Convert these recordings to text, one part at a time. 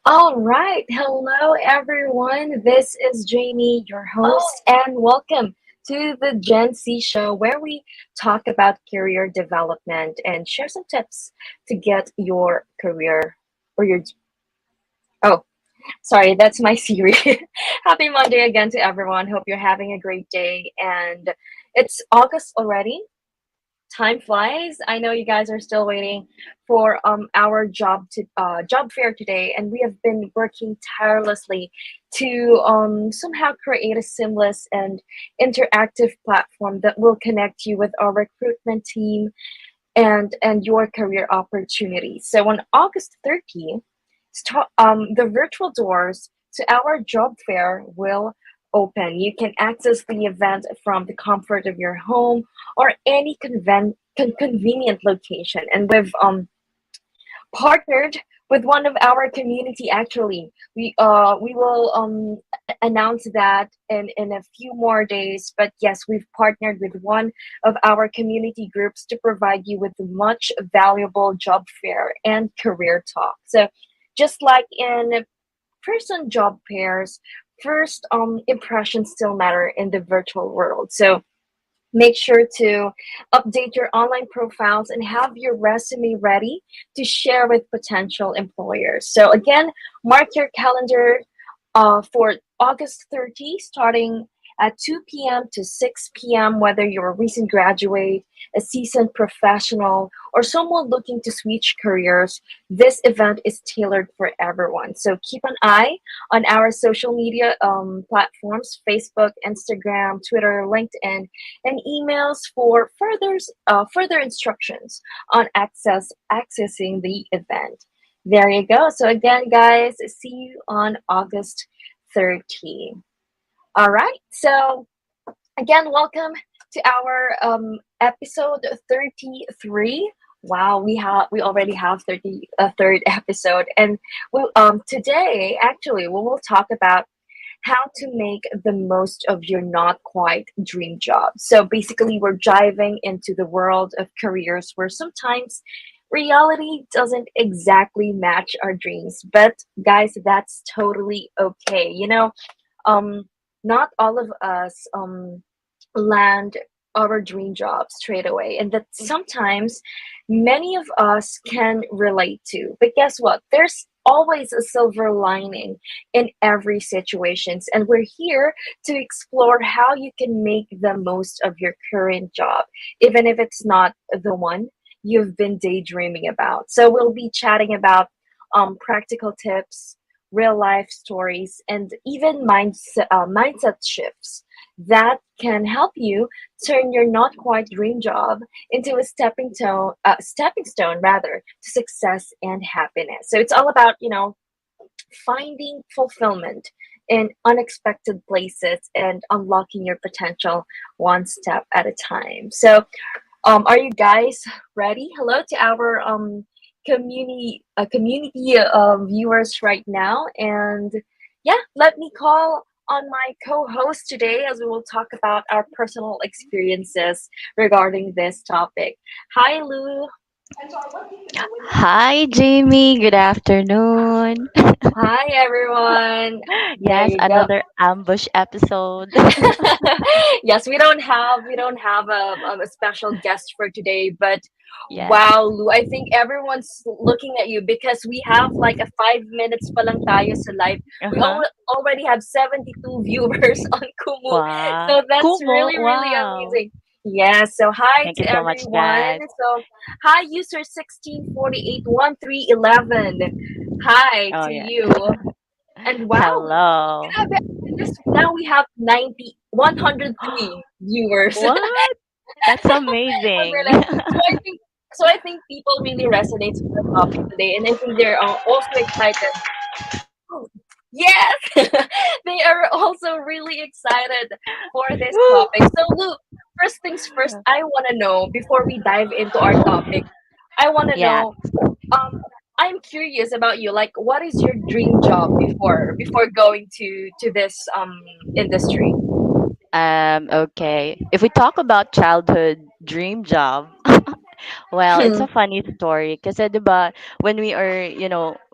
All right. Hello, everyone. This is Jamie, your host, and welcome to the Gen Z show where we talk about career development and share some tips to get your career or your. Oh, sorry, that's my Siri. Happy Monday again to everyone. Hope you're having a great day. And it's August already. Time flies. I know you guys are still waiting for our job fair today, and we have been working tirelessly to somehow create a seamless and interactive platform that will connect you with our recruitment team and your career opportunities. So on August 30th, the virtual doors to our job fair will open. You can access the event from the comfort of your home or any convenient location. And we've partnered with one of our community. Actually, we will announce that in a few more days. But yes, we've partnered with one of our community groups to provide you with much valuable job fair and career talk. So just like in person job pairs, first impressions still matter in the virtual world. So make sure to update your online profiles and have your resume ready to share with potential employers. So again, mark your calendar for August 30, starting at 2 p.m. to 6 p.m., whether you're a recent graduate, a seasoned professional, or someone looking to switch careers, this event is tailored for everyone. So keep an eye on our social media platforms: Facebook, Instagram, Twitter, LinkedIn, and emails for further instructions on accessing the event. There you go. So again, guys, see you on August 13. All right. So again, welcome to our episode 33. Wow, we already have 30 a third episode, and today actually we will talk about how to make the most of your not quite dream job. So basically, we're diving into the world of careers where sometimes reality doesn't exactly match our dreams. But guys, that's totally okay. Um, not all of us land our dream job straight away, and that sometimes many of us can relate to. But guess what? There's always a silver lining in every situations, and we're here to explore how you can make the most of your current job, even if it's not the one you've been daydreaming about. So we'll be chatting about practical tips, real life stories, and even mindset shifts that can help you turn your not quite dream job into a stepping stone rather to success and happiness. So it's all about finding fulfillment in unexpected places and unlocking your potential one step at a time. So are you guys ready? Hello to our community viewers right now, and yeah, let me call on my co-host today as we will talk about our personal experiences regarding this topic. Hi, Lou. Hi, Jamie. Good afternoon. Hi, everyone. There Yes, you go. another ambush episode. Yes, we don't have a special guest for today, but Yes. wow, Lou, I think everyone's looking at you because we have like a 5 minutes pa lang tayo sa live. We Uh-huh. already have 72 viewers on Kumu, Wow. so that's Kumo. really Wow. amazing. Yeah, so hi Thank to you so much, everyone. guys. So hi user 16481311. Hi Oh, to yeah. you. And wow, Hello. now we have 103 viewers. What? That's We're amazing. like- so I think so I think people really resonates with the topic today, and I think they're also excited. Oh, yes, they are also really excited for this topic. Woo. So, Luke, first things first, I want to know before we dive into our topic. I want to Yeah. know. Um, I'm curious about you. Like, what is your dream job before going to this industry? Okay. If we talk about childhood dream job, well, it's a funny story kasi 'di ba when we are,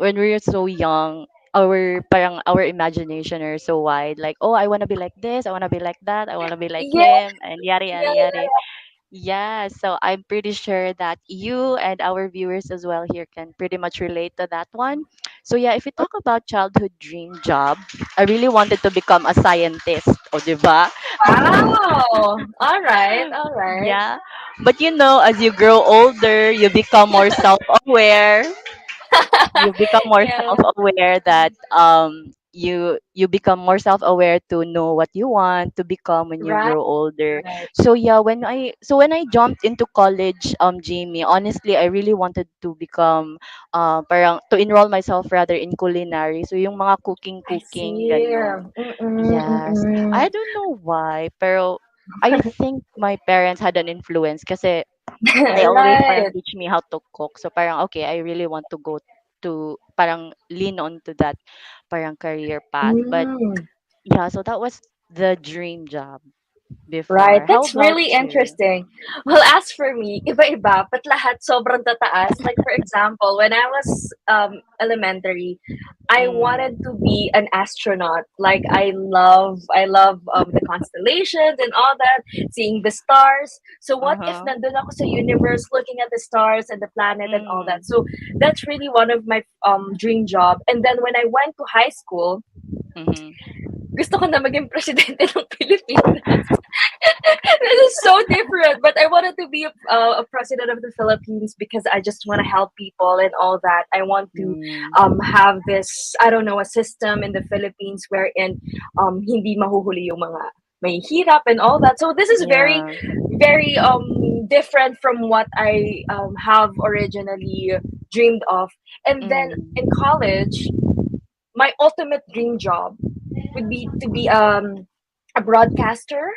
when we are so young, our imagination are so wide. Like, oh, I want to be like this, I want to be like that, I want to be like Yeah, him, and yada yeah, yada yada. Yeah, so I'm pretty sure that you and our viewers as well here can pretty much relate to that one. So yeah, if we talk about childhood dream job, I really wanted to become a scientist, o diba? wow. All right, all right. Yeah. But as you grow older, you become more self-aware. You become more Yeah, self-aware that you become more self-aware to know what you want to become when you right, grow older. right. So yeah, when I jumped into college, Jamie, honestly I really wanted to become parang to enroll myself rather in culinary, so yung mga I cooking see. ganon. Mm-mm, Yes, mm-mm. I don't know why, pero I think my parents had an influence kasi they always parang Right. teach me how to cook. So parang okay, I really want to go to parang lean on to that parang career path. But Mm. yeah, so that was the dream job Right, before. How that's about really you? interesting. Well, as for me, iba-iba, but lahat sobrang tataas. Like for example, when I was elementary, I wanted Mm. to be an astronaut. Like I love the constellations and all that, seeing the stars. So what if Uh-huh. nandun ako sa universe looking at the stars and the planet and all that. Mm. So that's really one of my dream job. And then when I went to high school, Mm-hmm. gusto ko na maging presidente ng Pilipinas. This is so different, but I wanted to be a president of the Philippines because I just want to help people and all that. I want to Mm. have this, I don't know, a system in the Philippines wherein hindi mahuhuli yung mga may hirap and all that. So this is very, Yeah. very different from what I have originally dreamed of. And then in Mm. college, my ultimate dream job would be to be a broadcaster,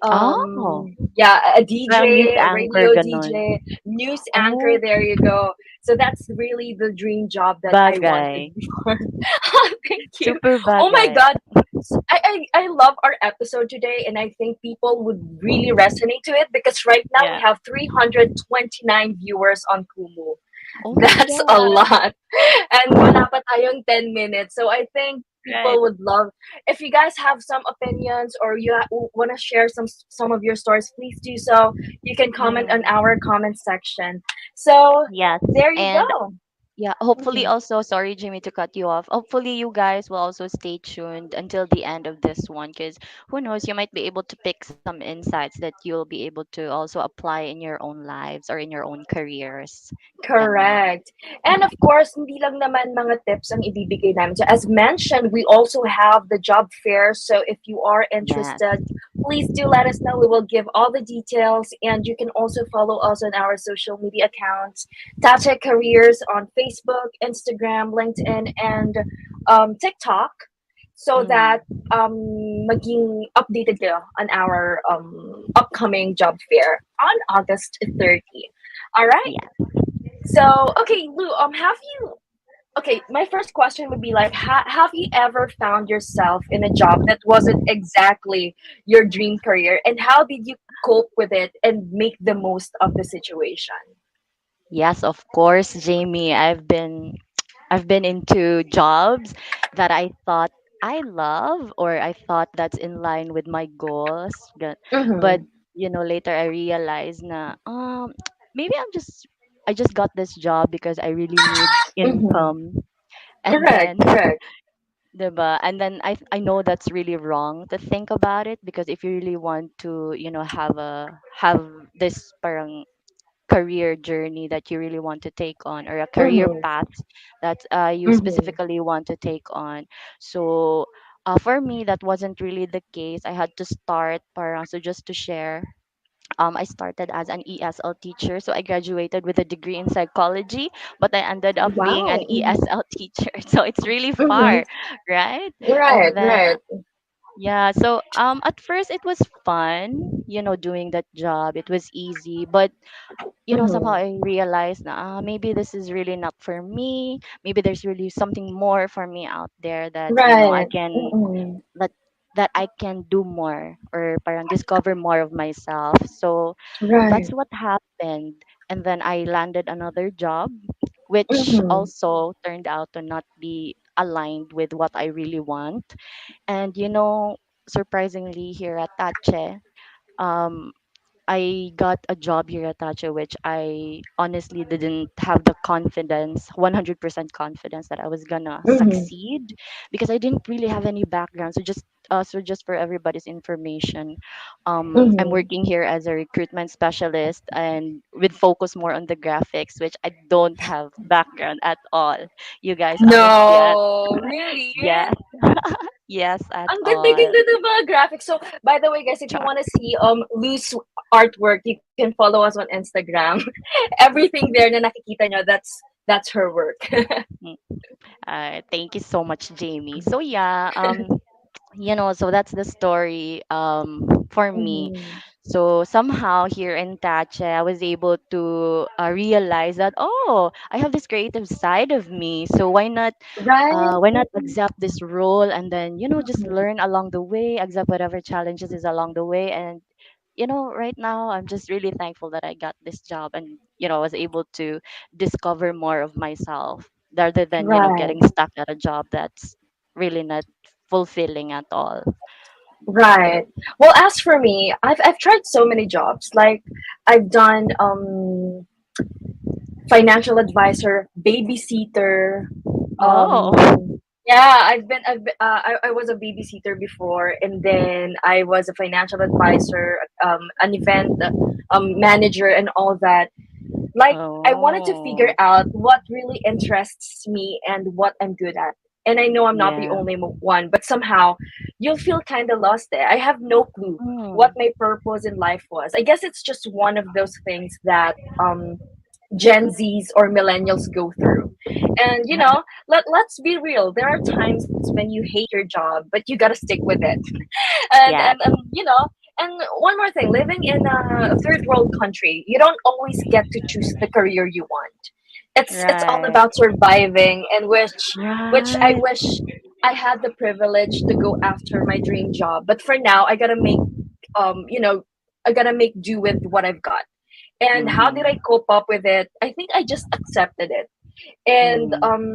Oh, yeah, a parang news DJ, a anchor radio ganon. DJ, news anchor. Oh, There you go. So that's really the dream job that I bagay. wanted before. Thank you. Super Oh my bagay. god. I love our episode today, and I think people would really resonate to it because right now we Yeah. have 329 viewers on Kumu. Oh my That's a God. lot. And wala pa tayong 10 minutes. So I think Right. people would love if you guys have some opinions or you want to share some of your stories, please do so. You can comment on Mm. our comment section. So Yes. there you And go. yeah, hopefully Mhm. also, sorry Jimmy to cut you off. Hopefully you guys will also stay tuned until the end of this one, because who knows, you might be able to pick some insights that you'll be able to also apply in your own lives or in your own careers. Ganon. Correct. And of course, hindi lang naman mga tips ang ibibigay namin. So as mentioned, we also have the job fair. So if you are Yes. interested, please do let us know. We will give all the details. And you can also follow us on our social media accounts, Tata Careers on Facebook, Instagram, LinkedIn, and TikTok, so Mm. that maging updated kayo on our upcoming job fair on August 30th. All right. Yeah. So, okay, Lou, have you, okay, my first question would be like, have you ever found yourself in a job that wasn't exactly your dream career? And how did you cope with it and make the most of the situation? Yes, of course, Jamie. I've been into jobs that I thought I love, or I thought that's in line with my goals. But Mm-hmm. later I realized na maybe I just got this job because I really need Mm-hmm. income. And Correct, then correct. 'di ba? And then I know that's really wrong to think about it, because if you really want to, have this parang career journey that you really want to take on, or a career Mm-hmm. path that you Mm-hmm. specifically want to take on. So for me that wasn't really the case. I had to start parang, so just to share, I started as an ESL teacher. So I graduated with a degree in psychology, but I ended up being an Wow. Mm-hmm. ESL teacher. So it's really Mm-hmm. far, right? Right, And then right. yeah, so at first it was fun, doing that job. It was easy, but somehow Mm-hmm. I realized na maybe this is really not for me. Maybe there's really something more for me out there that I Right. can Mm-hmm. that that I can do more, or parang discover more of myself. So that's Right. what happened. And then I landed another job which Mm-hmm. also turned out to not be aligned with what I really want. And surprisingly, here at Tache, um, I got a job here at Tacho, which I honestly didn't have the confidence, 100% confidence that I was gonna Mm-hmm. succeed, because I didn't really have any background. So just for everybody's information, I'm Mm-hmm. working here as a recruitment specialist and with focus more on the graphics, which I don't have background at all. You guys understand? No, really? Yes, yes, at Ang ganda all. ganda ng mga graphics. So, by the way, guys, if you Char. want to see loose artwork, you can follow us on Instagram. Everything there na nakikita nyo, that's her work. Mm. Thank you so much, Jamie. So yeah, so that's the story for me. Mhm. So somehow here in Tache, I was able to realize that, oh, I have this creative side of me. So Right? why not accept this role, and then just Mhm. learn along the way, accept whatever challenges is along the way. And right now I'm just really thankful that I got this job, and was able to discover more of myself rather than Right. getting stuck at a job that's really not fulfilling at all. Right. Well, as for me, I've tried so many jobs. Like I've done financial advisor, babysitter. Oh. Yeah, I was a babysitter before, and then I was a financial advisor, an event manager, and all that. Like I wanted to figure Oh. out what really interests me and what I'm good at. And I know I'm not the Yeah. only one, but somehow you'll feel kind of lost there. I have no clue what Mm. my purpose in life was. I guess it's just one of those things that Gen Zs or millennials go through. And let's be real. There are times when you hate your job, but you gotta stick with it. and Yeah. and, and you know, and one more thing, living in a third world country, you don't always get to choose the career you want. It's all Right. about surviving, and which I Right. wish I had the privilege to go after my dream job. But for now, I gotta make um you know I gotta make do with what I've got. And how did I Mm-hmm. cope up with it? I think I just accepted it. And Mm-hmm.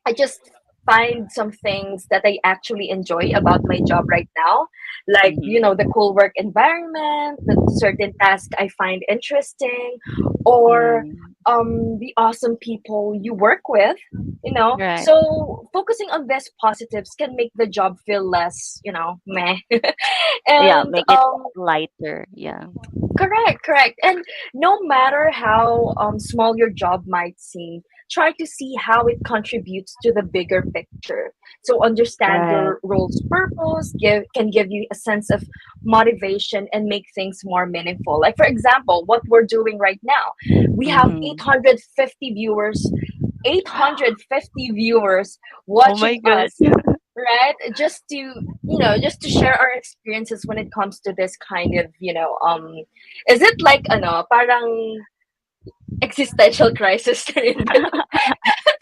I just find some things that I actually enjoy about my job right now, like Mm-hmm. the cool work environment, the certain task I find interesting, or Mm. the awesome people you work with. Right. So focusing on these positives can make the job feel less, meh. Yeah, and make it lighter. Yeah. Correct, correct. And no matter how small your job might seem, try to see how it contributes to the bigger picture. So understand Right. your role's purpose, can give you a sense of motivation and make things more meaningful. Like for example, what we're doing right now, we have Mm-hmm. 850 viewers, 850 viewers Oh my watching god. us, right? Just to share our experiences when it comes to this kind of is it like parang existential crisis na rin ba yung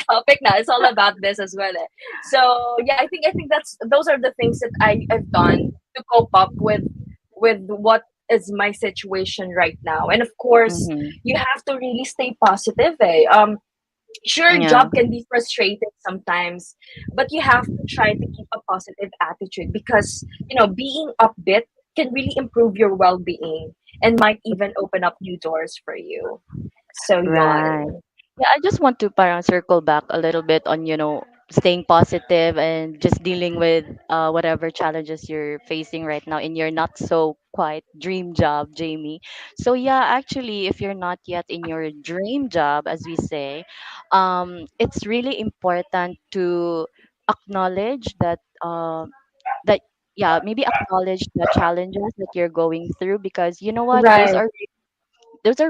topic na? It's all about this as well, eh. So yeah, I think those are the things that I've done to cope up with what is my situation right now. And of course, Mm-hmm. you have to really stay positive, eh. Sure, Yeah. job can be frustrating sometimes, but you have to try to keep a positive attitude because being upbeat can really improve your well-being and might even open up new doors for you. So Right. yon. Yeah, I just want to parang circle back a little bit on, staying positive and just dealing with whatever challenges you're facing right now in your not so quite dream job, Jamie. So yeah, actually, if you're not yet in your dream job, as we say, it's really important to acknowledge that yeah, maybe acknowledge the challenges that you're going through, because you know what, those Right. are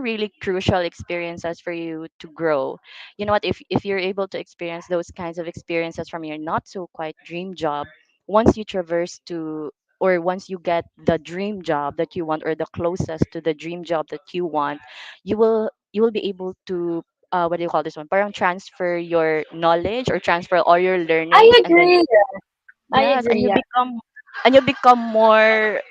really crucial experiences for you to grow. You know what, if you're able to experience those kinds of experiences from your not so quite dream job, once you traverse to, or once you get the dream job that you want, or the closest to the dream job that you want, you will be able to what do you call this one, parang transfer your knowledge or transfer all your I learnings, and then agree. I yes, and agree. you Yeah. become more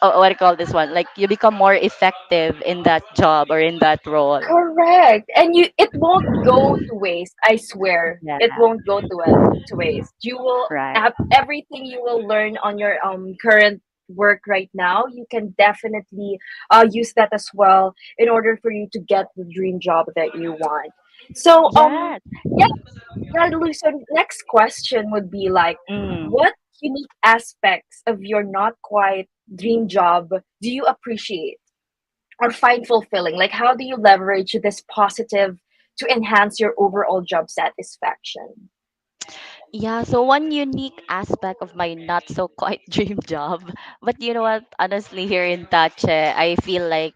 what do you call this one? Like you become more effective in that job or in that role. Correct. And it won't go to waste. I swear. Yeah, It won't go to waste. You will right. have everything you will learn on your current work right now. You can definitely use that as well in order for you to get the dream job that you want. So Yes. yeah, Natalie, so next question would be like, Mm. what unique aspects of your not quite dream job do you appreciate or find fulfilling? Like, how do you leverage this positive to enhance your overall job satisfaction? Yeah, so one unique aspect of my not so quite dream job, but you know what? Honestly, here in Tache, I feel like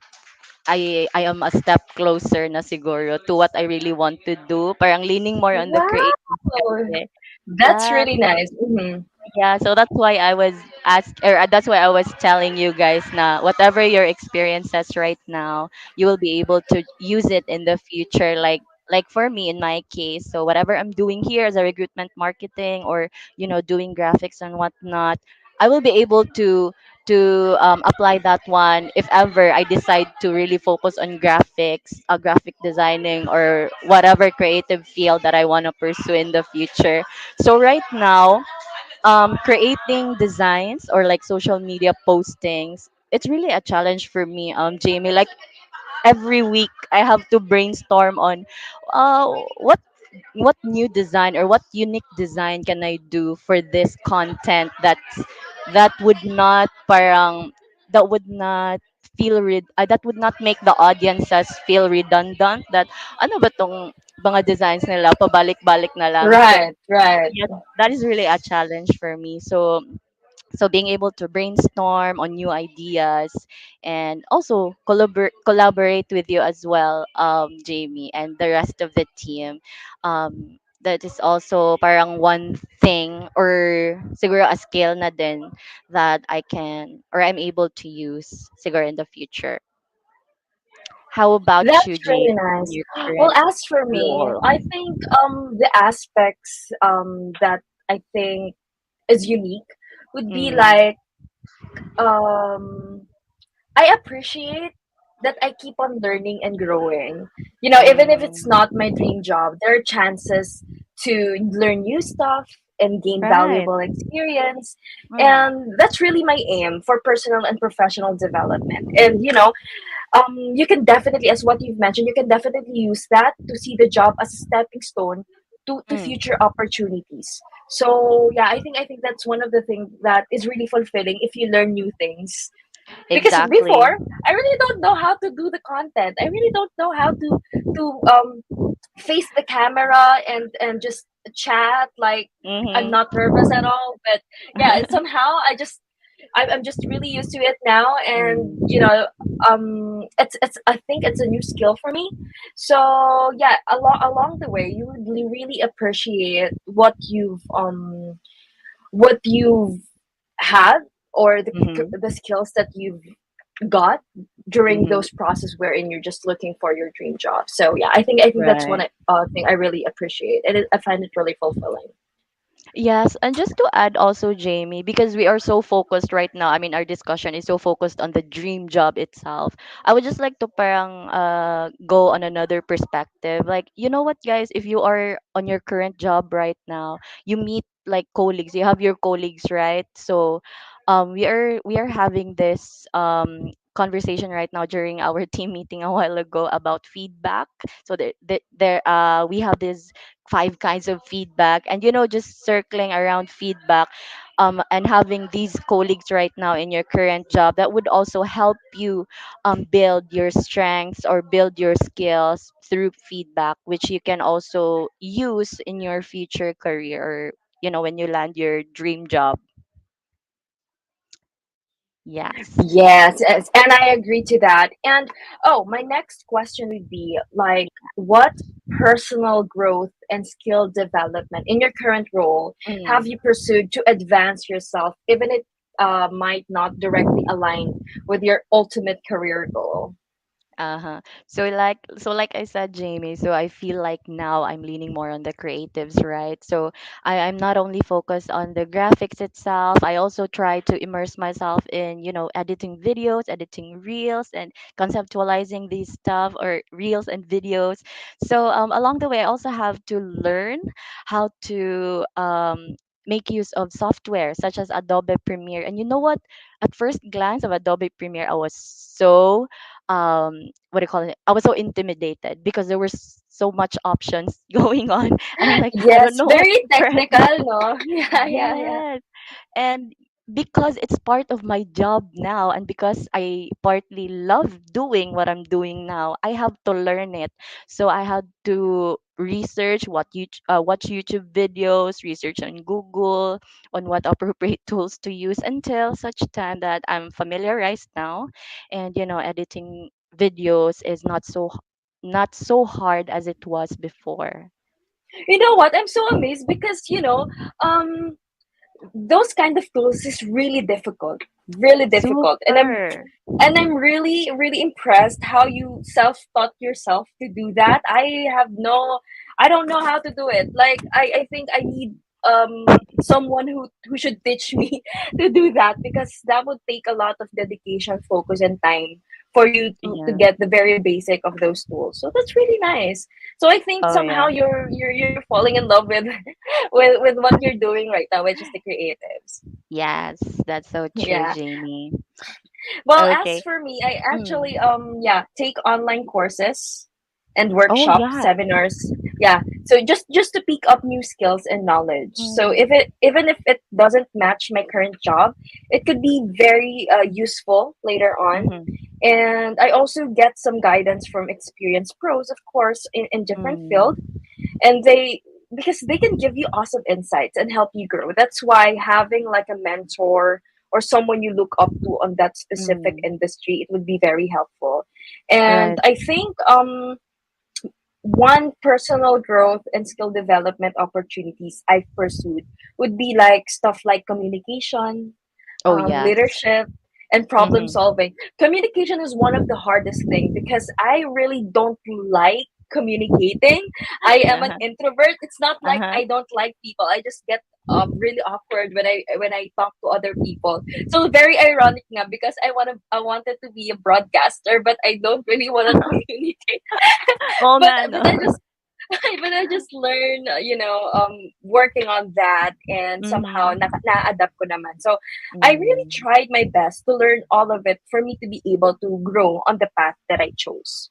I am a step closer na siguro to what I really want to do. Parang leaning more on the Wow, creative side. that's Yeah, really nice. Hmm. yeah, so that's why I was that's why I was telling you guys na whatever your experiences right now, you will be able to use it in the future. Like for me in my case, so whatever I'm doing here as a recruitment marketing or doing graphics and whatnot, I will be able to apply that one if ever I decide to really focus on graphics, graphic designing, or whatever creative field that I want to pursue in the future. So right now, creating designs or like social media postings, it's really a challenge for me, Jamie. Like every week I have to brainstorm on uh what what new design or what unique design can I do for this content that would not parang that would not that would not make the audiences feel redundant, that ano ba tong mga designs nila pabalik-balik na lang. So Right, right. yes, that is really a challenge for me. So being able to brainstorm on new ideas and also collaborate with you as well, Jamie, and the rest of the team. That is also parang one thing or siguro a skill na din that I can or I'm able to use siguro in the future. How about you, That's Jamie, really in nice. your Well, current as for me, role? I think the aspects that I think is unique would be Mm, like um I appreciate that I keep on learning and growing. You know, even if it's mm, not my dream job, there are chances to learn new stuff and gain right. valuable experience. Mm, And that's really my aim for personal and professional development. And, you can definitely, as what you've mentioned, you can definitely use that to see the job as a stepping stone to mm, future opportunities. So yeah, I think that's one of the things that is really fulfilling if you learn new things, because exactly. before I really don't know how to do the content. I really don't know how to face the camera and just chat. Like, I'm Mm-hmm. not nervous at all. But yeah, somehow I'm just really used to it now. And Mm, it's I think it's a new skill for me. So yeah, along the way, you would really appreciate what you've had, or mhm, the skills that you've got during mhm. those process wherein you're just looking for your dream job. So yeah, I think that's one Right. thing I really appreciate, and I find it really fulfilling. Yes, and just to add also, Jamie, because we are so focused right now, I mean, our discussion is so focused on the dream job itself. I would just like to parang go on another perspective. Like, you know what, guys, if you are on your current job right now, you meet like colleagues, you have your colleagues, right? So, we are having this conversation right now during our team meeting a while ago about feedback. So we have this five kinds of feedback, and just circling around feedback, and having these colleagues right now in your current job that would also help you build your strengths or build your skills through feedback, which you can also use in your future career, or when you land your dream job. Yes. Yes, yes, and I agree to that. And oh, my next question would be like, what personal growth and skill development in your current role have Mm. you pursued to advance yourself, even if might not directly align with your ultimate career goal? Uh-huh. So like I said, Jamie, so I feel like now I'm leaning more on the creatives, right? So I'm not only focused on the graphics itself, I also try to immerse myself in, editing videos, editing reels, and conceptualizing these stuff or reels and videos. So along the way, I also have to learn how to make use of software such as Adobe Premiere. And you know what? At first glance of Adobe Premiere, I was so what do you call it, I was so intimidated because there were so much options going on, and I'm like, I don't Yes, know what very to press. technical, no? Yeah, yeah, yeah. Yes. And because it's part of my job now, and because I partly love doing what I'm doing now, I have to learn it. So I had to research watch YouTube videos, research on Google on what appropriate tools to use until such time that I'm familiarized now. And editing videos is not so hard as it was before. You know what? I'm so amazed because, um, those kind of tools is really difficult, and Super. I'm really really impressed how you self-taught yourself to do that. I don't know how to do it. Like I think I need someone who should teach me to do that, because that would take a lot of dedication, focus, and time for you to Yeah. get the very basic of those tools. So that's really nice. So I think Oh somehow yeah. you're falling in love with with what you're doing right now, which is the creatives. Yes, that's so true, Yeah. Jamie. Well, as Okay. for me, I actually Mm. take online courses and Oh workshop yeah. seminars. Yeah. So just to pick up new skills and knowledge. So if Mm. it even if it doesn't match my current job, it could be very useful later on. Mm-hmm. And I also get some guidance from experienced pros, of course, in different fields. Mm. And they, because they can give you awesome insights and help you grow. That's why having like a mentor or someone you look up to on that specific Mm. industry, it would be very helpful. And Right. I think one personal growth and skill development opportunities I've pursued would be like stuff like communication, Oh yes. leadership, and problem Mm-hmm. solving. Communication is one of the hardest thing because I really don't like communicating. I am an Uh-huh. introvert. It's not like Uh-huh. I don't like people. I just get really awkward when I talk to other people. So very ironic now, because I wanted to be a broadcaster, but I don't really want to communicate. Oh but man. No. but I just but I just learn, working on that, and somehow Mm-hmm. na-adapt ko naman. So I really Mm. tried my best to learn all of it for me to be able to grow on the path that I chose.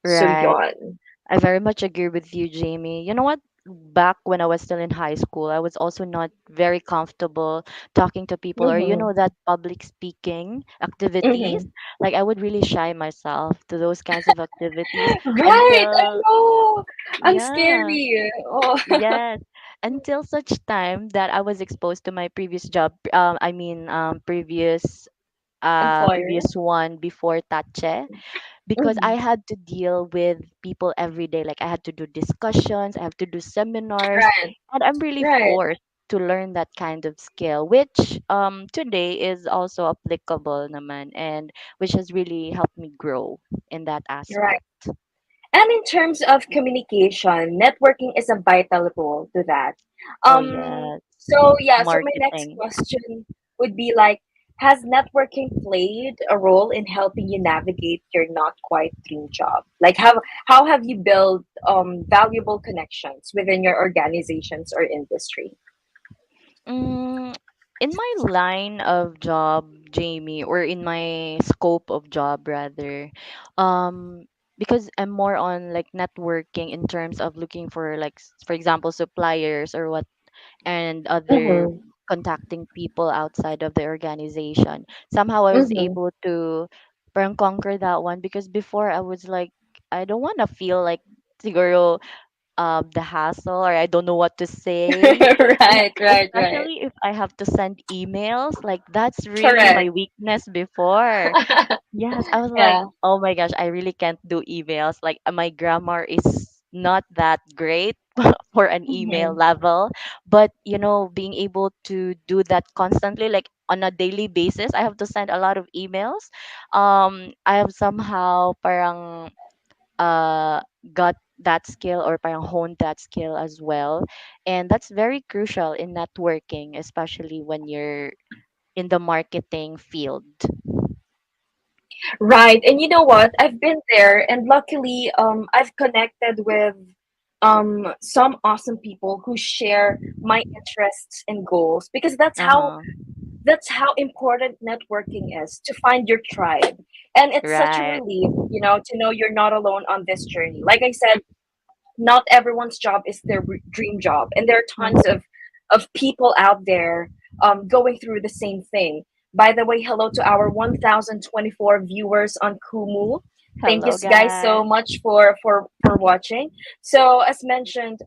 So Right. yon. I very much agree with you, Jamie. You know what? Back when I was still in high school, I was also not very comfortable talking to people, or Mm-hmm. that public speaking activities. Mm-hmm. Like I would really shy myself to those kinds of activities Right, I until, know. I'm yeah, scary. Oh, yes, until such time that I was exposed to my previous job. I mean, employer. previous one before Tache, because I Mm-hmm. had to deal with people every day. Like I had to do discussions, I have to do seminars, Right, and I'm really right, forced to learn that kind of skill, which today is also applicable naman, and which has really helped me grow in that right. aspect. And in terms of communication, networking is a vital role to that. Oh yes, So my next marketing. question would be like, has networking played a role in helping you navigate your not quite dream job? Like how have you built valuable connections within your organizations or industry? Mm, in my line of job, Jamie, or in my scope of job rather, um, because I'm more on like networking in terms of looking for like, for example, suppliers or what, and other Mm-hmm. contacting people outside of the organization. Somehow I was Mm-hmm. able to parang conquer that one, because before I was like, I don't want to feel like siguro the hassle, or I don't know what to say. Yeah, Right, right, right. especially if I have to send emails, like that's really Correct. my weakness before. Yes, I was like, Yeah. oh my gosh, I really can't do emails. Like my grammar is not that great for an email Mhm. level, but being able to do that constantly, like on a daily basis, I have to send a lot of emails. I have somehow parang uh got that skill, or parang honed that skill as well, and that's very crucial in networking, especially when you're in the marketing field. Right. And you know what? I've been there, and luckily, I've connected with some awesome people who share my interests and goals, because Uh-huh. that's how important networking is, to find your tribe. And it's such a Right. relief, to know you're not alone on this journey. Like I said, not everyone's job is their dream job, and there are tons Mhm. of people out there going through the same thing. By the way, hello to our 1024 viewers on Kumu. Thank you Hello, guys so guys. much for watching. So as mentioned,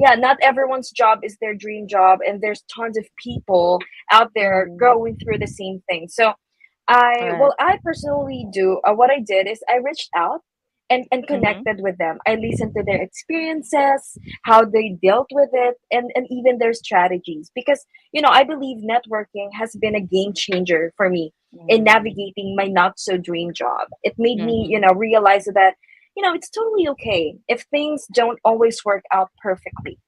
yeah, not everyone's job is their dream job, and there's tons of people out there Mhm. going through the same thing. So I Right. well, I personally do. What I did is I reached out and Mhm. connected with them. I listened to their experiences, how they dealt with it, and even their strategies. Because, I believe networking has been a game changer for me in Mhm. navigating my not so dream job. It made me, Mhm. realize that, it's totally okay if things don't always work out perfectly.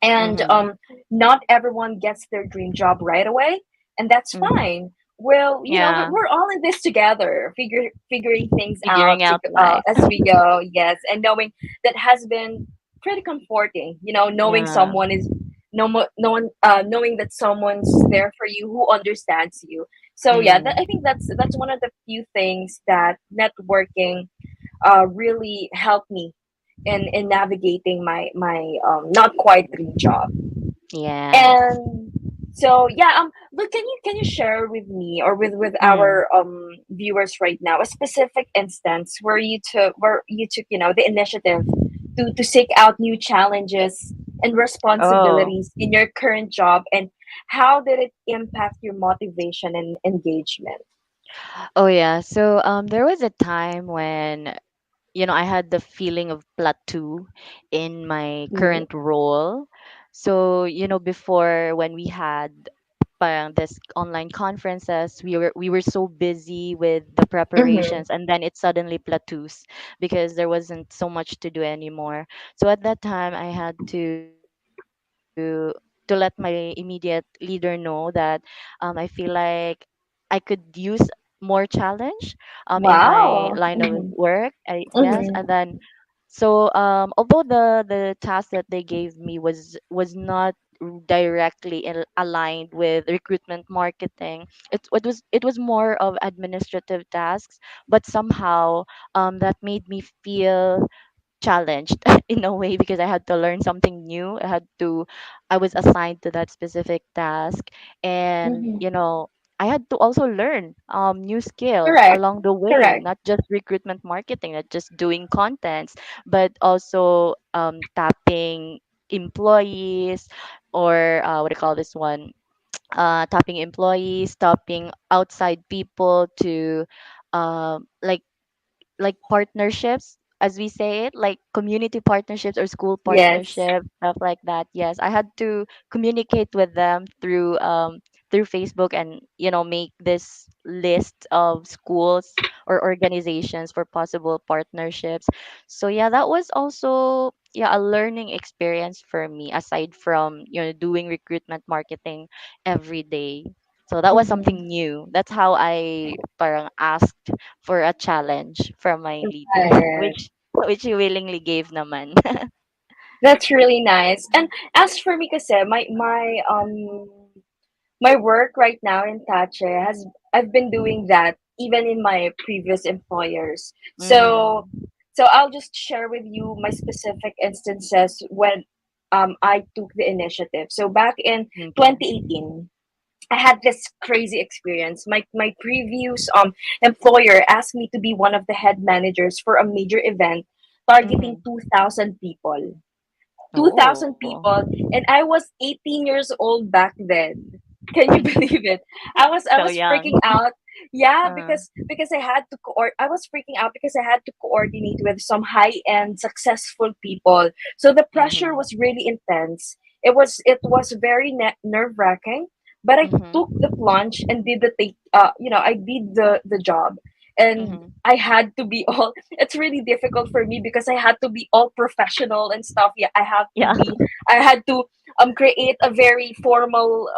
And Mhm. not everyone gets their dream job right away, and that's Mhm. fine. Well, Yeah. we're all in this together, figuring things out Figuring out life. as we go. Yes, and knowing that has been pretty comforting. Knowing Yeah. someone is no one knowing that someone's there for you, who understands you. So yeah, Mhm. I think that's one of the few things that networking really helped me in navigating my not quite dream job. Yes. And so yeah, but can you share with me, or with Mm. our viewers right now, a specific instance where you took the initiative to seek out new challenges and Oh. responsibilities in your current job, and how did it impact your motivation and engagement? Oh yeah. So there was a time when I had the feeling of plateau in my Mm-hmm. current role. So, before, when we had parang this online conferences, we were so busy with the Mm-hmm. preparations, and then it suddenly plateaus because there wasn't so much to do anymore. So at that time I had to let my immediate leader know that I feel like I could use more challenge in my Wow. line of Mm-hmm. work. Yes, and Mm-hmm. then so although the task that they gave me was not directly aligned with recruitment marketing, it was more of administrative tasks, but somehow that made me feel challenged in a way, because I had to learn something new. I was assigned to that specific task, and Mm-hmm. I had to also learn new skills Correct. along the way, Correct. not just recruitment marketing, not just doing contents, but also tapping employees, or what do you call this one? Tapping employees, tapping outside people to like partnerships, as we say it, like community partnerships or school Yes. partnerships, stuff like that. Yes, I had to communicate with them through Facebook, and make this list of schools or organizations for possible partnerships. So yeah, that was also, yeah, a learning experience for me, aside from doing recruitment marketing every day. So that was Mm-hmm. something new. That's how I parang asked for a challenge from my leader, Right. which he willingly gave naman. That's really nice. And as for me, kasi my work right now in Tache has I've been doing that even in my previous employers. So Mhm. I'll just share with you my specific instances when I took the initiative. So back in Okay. 2018, I had this crazy experience. My previous employer asked me to be one of the head managers for a major event targeting Mhm. 2,000 people. 2,000 Oh. people, and I was 18 years old back then. Can you believe it? I So was young. freaking out. Yeah, Uh, because I had to I was freaking out because I had to coordinate with some high-end successful people. So the pressure mhm, was really intense. It was very nerve-wracking, but I mhm, took the plunge and did the take I did the job. And mhm. I had to be all it's really difficult for me because I had to be all professional and stuff. Yeah, Yeah. I had to create a very formal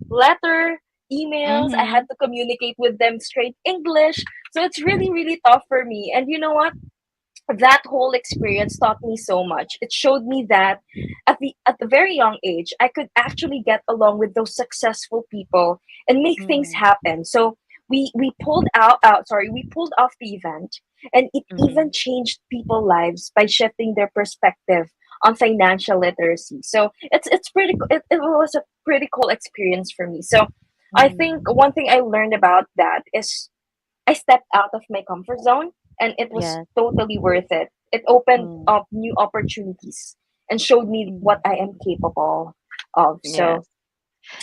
letter, emails. I had Mhm, to communicate with them straight English. So it's really, really tough for me. And you know what? That whole experience taught me so much. It showed me that at the very young age, I could actually get along with those successful people and make things mhm, happen. So we pulled off the event, and it even mhm, changed people's lives by shifting their perspective on financial literacy. So it's pretty. It was a pretty cool experience for me. So I think mhm. one thing I learned about that is I stepped out of my comfort zone, and it was Yes. totally worth it. It opened Mm, up new opportunities and showed me what mhm. I am capable of. So Yes.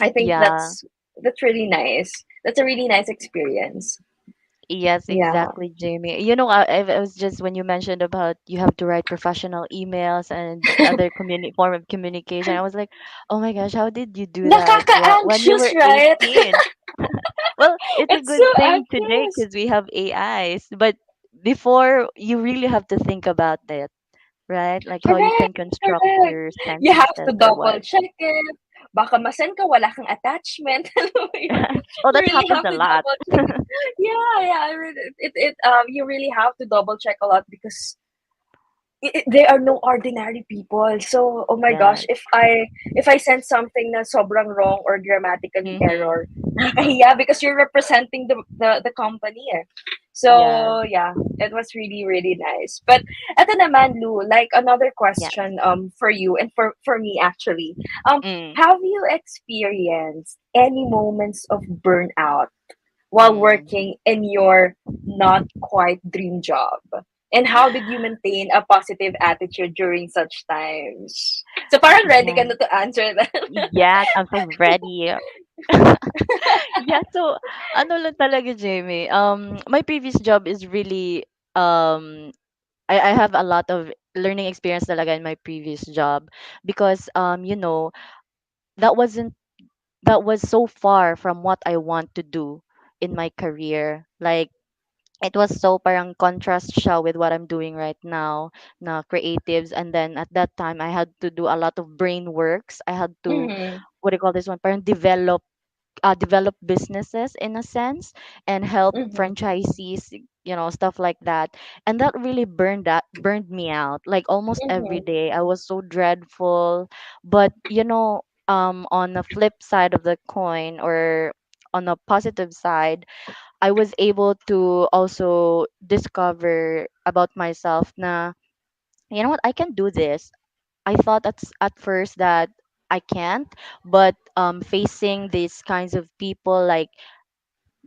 I think Yeah. that's really nice. That's a really nice experience. Yes, Yeah. exactly, Jamie. You know, I was just when you mentioned about you have to write professional emails and other form of communication, I was like, oh my gosh, how did you do that when you Nakaka-anxious, were right? 18? Well, it's a It's so good thing today anxious. because we have AIs, but before you really have to think about it, right? Like how you Correct, can construct correct. your You have to sentences or double what. check it. Baka ma-send ka, wala kang attachment. Alam mo yun? Oh, You that really happens have a to lot. double check it. Yeah, yeah. I mean, you really have to double check a lot because they are no ordinary people. So, oh my gosh, Yes. if I send something na sobrang wrong or grammatically Mm-hmm. error, nakakahiya because you're representing the company. Eh. Yes. So, yeah, it was really really nice. But eto naman, Lou, like another Yes. question for you and for me actually. Um Mm. have you experienced any moments of burnout while Mm. working in your not quite dream job? And how did you maintain a positive attitude during such times? So parang ready ka Yeah. na to answer that. Yes, I'm so ready. Yeah, so ano lang talaga, Jamie. My previous job is really I have a lot of learning experience talaga in my previous job because that wasn't that was so far from what I want to do in my career. Like it was so parang contrast siya with what I'm doing right now na creatives, and then at that time I had to do a lot of brain works. I had to Mm-hmm. what do you call this one? Parang develop businesses in a sense and help Mm-hmm. franchisees, stuff like that. And that really burned me out. Like almost every Mm-hmm. day I was so dreadful. But on the flip side of the coin, or on the positive side, I was able to also discover about myself na, you know what, I can do this. I thought at first that I can't, but facing these kinds of people,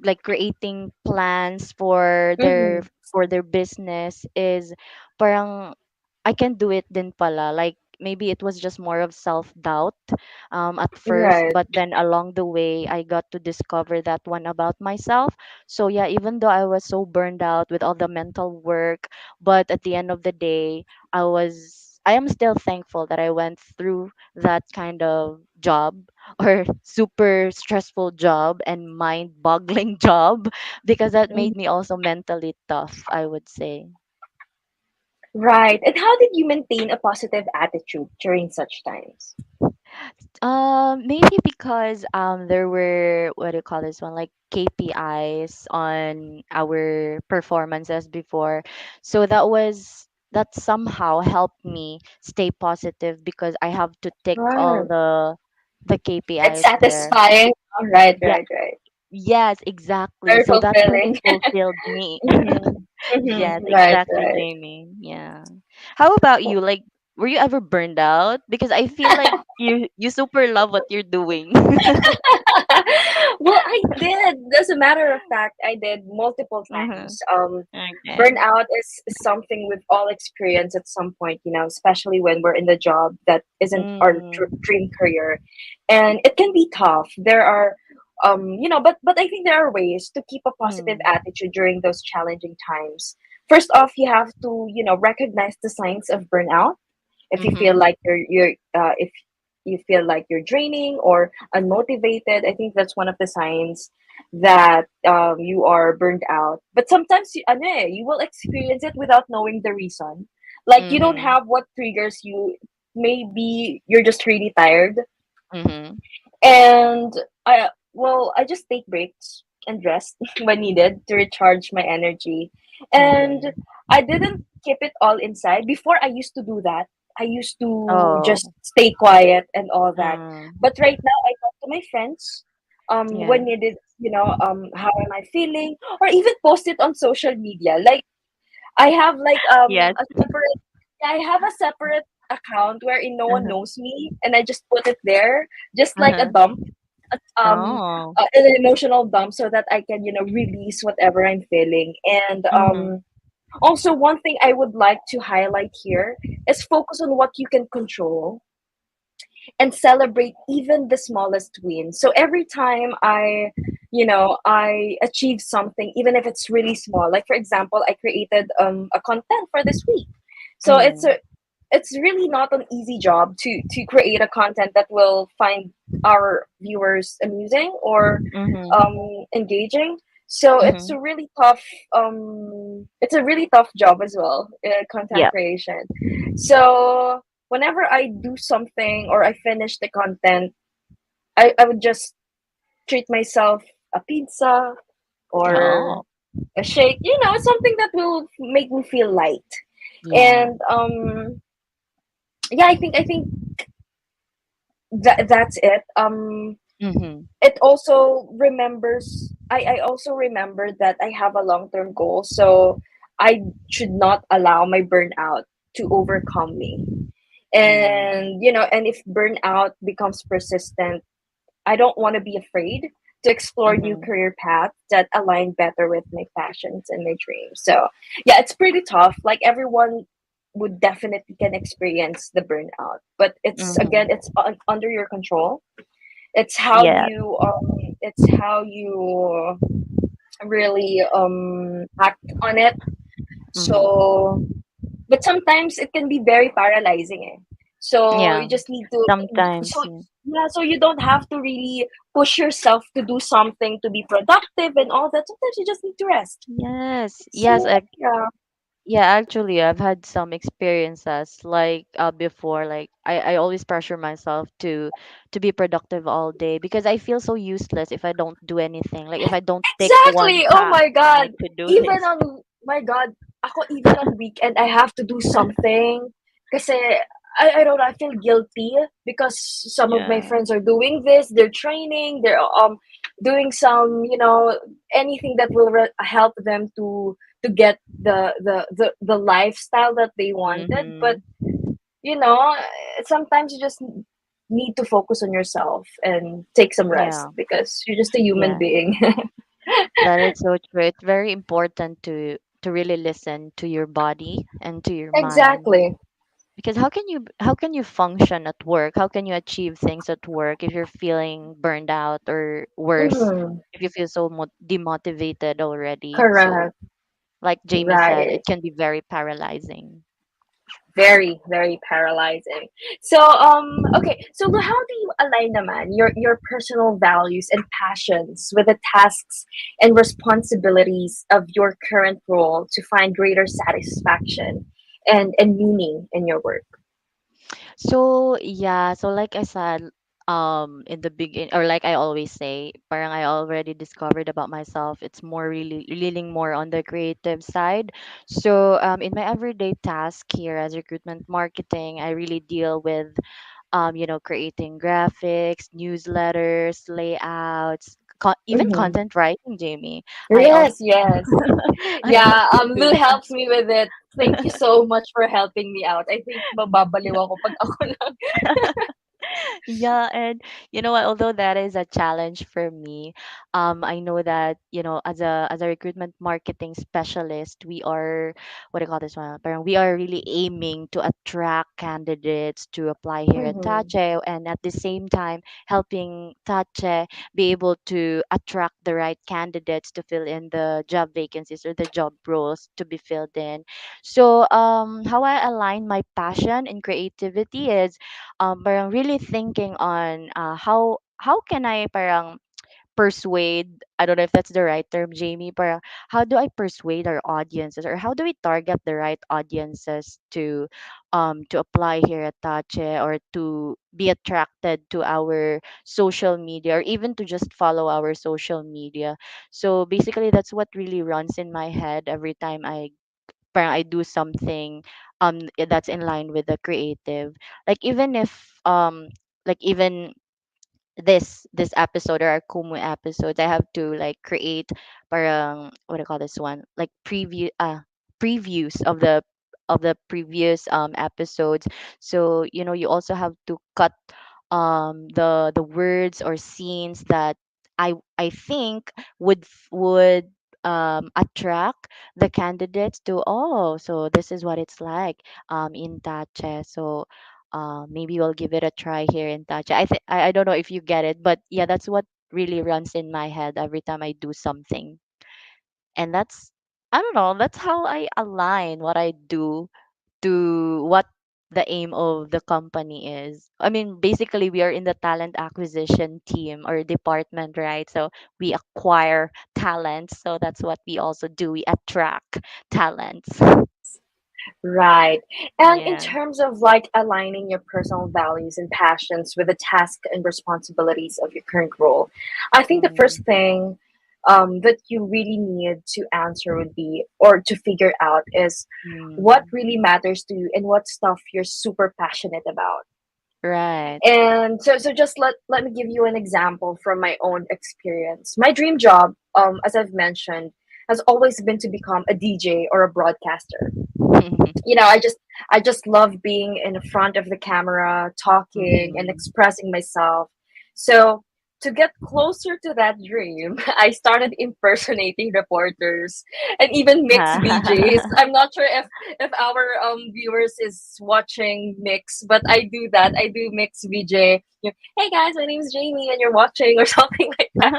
like creating plans Mm-hmm. for their business, is parang I can do it din pala. Like maybe it was just more of self-doubt at first, Right. but then along the way I got to discover that one about myself. So yeah, even though I was so burned out with all the mental work, but at the end of the day, I am still thankful that I went through that kind of job, or super stressful job and mind-boggling job, because that made me also mentally tough, I would say. Right. And how did you maintain a positive attitude during such times? Maybe because there were, what do you call this one, like KPIs on our performances before. So that somehow helped me stay positive because I have to tick all Right. the It's KPIs there. satisfying. All right, Yeah, right, right. yes, exactly. Very So that really fulfilling. fulfilled me. Mm-hmm. Yes, Mm-hmm. Right, exactly, right. Jamie. Yeah. How about you? Like, were you ever burned out? Because I feel like you super love what you're doing. Well, I did. As a matter of fact, I did multiple Mhm. times. Okay. Burnout is something we've all experienced at some point, especially when we're in the job that isn't our Mm. dream career. And it can be tough. There are but I think there are ways to keep a positive Mm. attitude during those challenging times. First off, you have to, recognize the signs of burnout. If you feel Mhm. like you're if you feel like you're draining or unmotivated, I think that's one of the signs that you are burned out. But sometimes you will experience it without knowing the reason. Like you don't Mhm. have what triggers you. Maybe you're just really tired, Mhm. and I just take breaks and rest when needed to recharge my energy. And Mhm. I didn't keep it all inside. Before I used to do that. I used to just Oh. stay quiet and all that. Mm. But right now I talk to my friends Yeah. when needed, how am I feeling? Or even post it on social media. Like I have like Yes. a separate I have a separate account wherein no one Uh-huh. knows me, and I just put it there just like a Uh-huh. dump, Oh. an emotional dump, so that I can release whatever I'm feeling. And Mhm. also one thing I would like to highlight here is focus on what you can control and celebrate even the smallest win. So every time I achieve something, even if it's really small. Like for example, I created a content for this week. So Mhm. it's really not an easy job to create a content that will find our viewers amusing or Mhm. engaging. So Mhm. it's a really tough job as well, content Yeah. creation. So whenever I do something or I finish the content, I would just treat myself a pizza or Oh. a shake, something that will make me feel light. Yeah. And yeah, I think that's it. Mhm. It also remembers I also remember that I have a long-term goal, so I should not allow my burnout to overcome me. Mm. And if burnout becomes persistent, I don't want to be afraid to explore new Mhm. career paths that align better with my passions and my dreams. So, yeah, it's pretty tough. Like everyone would definitely can experience the burnout, but Mhm. it's under your control. Yeah. It's how you really act on it. Mhm. So, but sometimes it can be very paralyzing, eh. So Yeah. you just need to Sometimes. so Yeah. yeah, so you don't have to really push yourself to do something to be productive and all that. Sometimes you just need to rest. Yes. Yes. So yeah. Yeah, actually, I've had some experiences like before. Like I always pressure myself to be productive all day because I feel so useless if I don't do anything. Like if I don't take one Exactly. Oh task my on my god. to-do Even list. on my god, ako even on weekend I have to do something kasi I don't know, I feel guilty because some of my Yeah. friends are doing this, they're training, they're doing some, anything that will help them to get the lifestyle that they wanted. But Mm-hmm. you know, sometimes you just need to focus on yourself and take some rest Yeah. because you're just a human Yeah. being. That is so true. It's very important to really listen to your body and to your mind. Exactly. Because how can you function at work? How can you achieve things at work if you're feeling burned out or worse, Mhm. if you feel so demotivated already? So, Correct. like Jamie said, Right. it can be very paralyzing. Very, very paralyzing. So, okay. So, how do you align naman your personal values and passions with the tasks and responsibilities of your current role to find greater satisfaction and meaning in your work? So yeah, so like I said, in the begin or like I always say, parang I already discovered about myself. It's more really leaning more on the creative side. So in my everyday task here as recruitment marketing, I really deal with creating graphics, newsletters, layouts, even Mm-hmm. content writing, Jamie. I also Yes, yes. I Yeah, also Lou do. helps me with it. Thank you so much for helping me out. I think mababaliw ako pag ako lang. Yeah, and you know what, although that is a challenge for me, I know that, as a recruitment marketing specialist, we are, what do you call this one? Parang we are really aiming to attract candidates to apply here at Mm-hmm. Tache, and at the same time helping Tache be able to attract the right candidates to fill in the job vacancies or the job roles to be filled in. So how I align my passion and creativity is parang really thinking on how can I parang persuade, I don't know if that's the right term, Jamie, parang how do I persuade our audiences, or how do we target the right audiences to apply here at Tache, or to be attracted to our social media, or even to just follow our social media. So basically that's what really runs in my head every time I do something that's in line with the creative. Like even if like even this episode, or our Kumu episodes, I have to like create parang, what do you call this one, like previews of the previous episodes. So you also have to cut the words or scenes that I think would attract the candidates to, oh, so this is what it's like in Tache. So maybe we'll give it a try here in Tache. I don't know if you get it, but yeah, that's what really runs in my head every time I do something. And that's, I don't know, that's how I align what I do to what the aim of the company is. I mean, basically, we are in the talent acquisition team or department, right? So we acquire talents. So that's what we also do. We attract talents. Right. And in Yeah. terms of like aligning your personal values and passions with the tasks and responsibilities of your current role, I think the Mm-hmm. first thing that you really need to answer would be, or to figure out, is what Mm. really matters to you and what stuff you're super passionate about. Right. And so just let me give you an example from my own experience. My dream job, as I've mentioned, has always been to become a DJ or a broadcaster. I just love being in front of the camera, talking and Mm-hmm. expressing myself. So to get closer to that dream, I started impersonating reporters and even mix VJs. I'm not sure if our viewers is watching mix, but I do that. I do mix VJ. Hey guys, my name is Jamie, and you're watching, or something like that.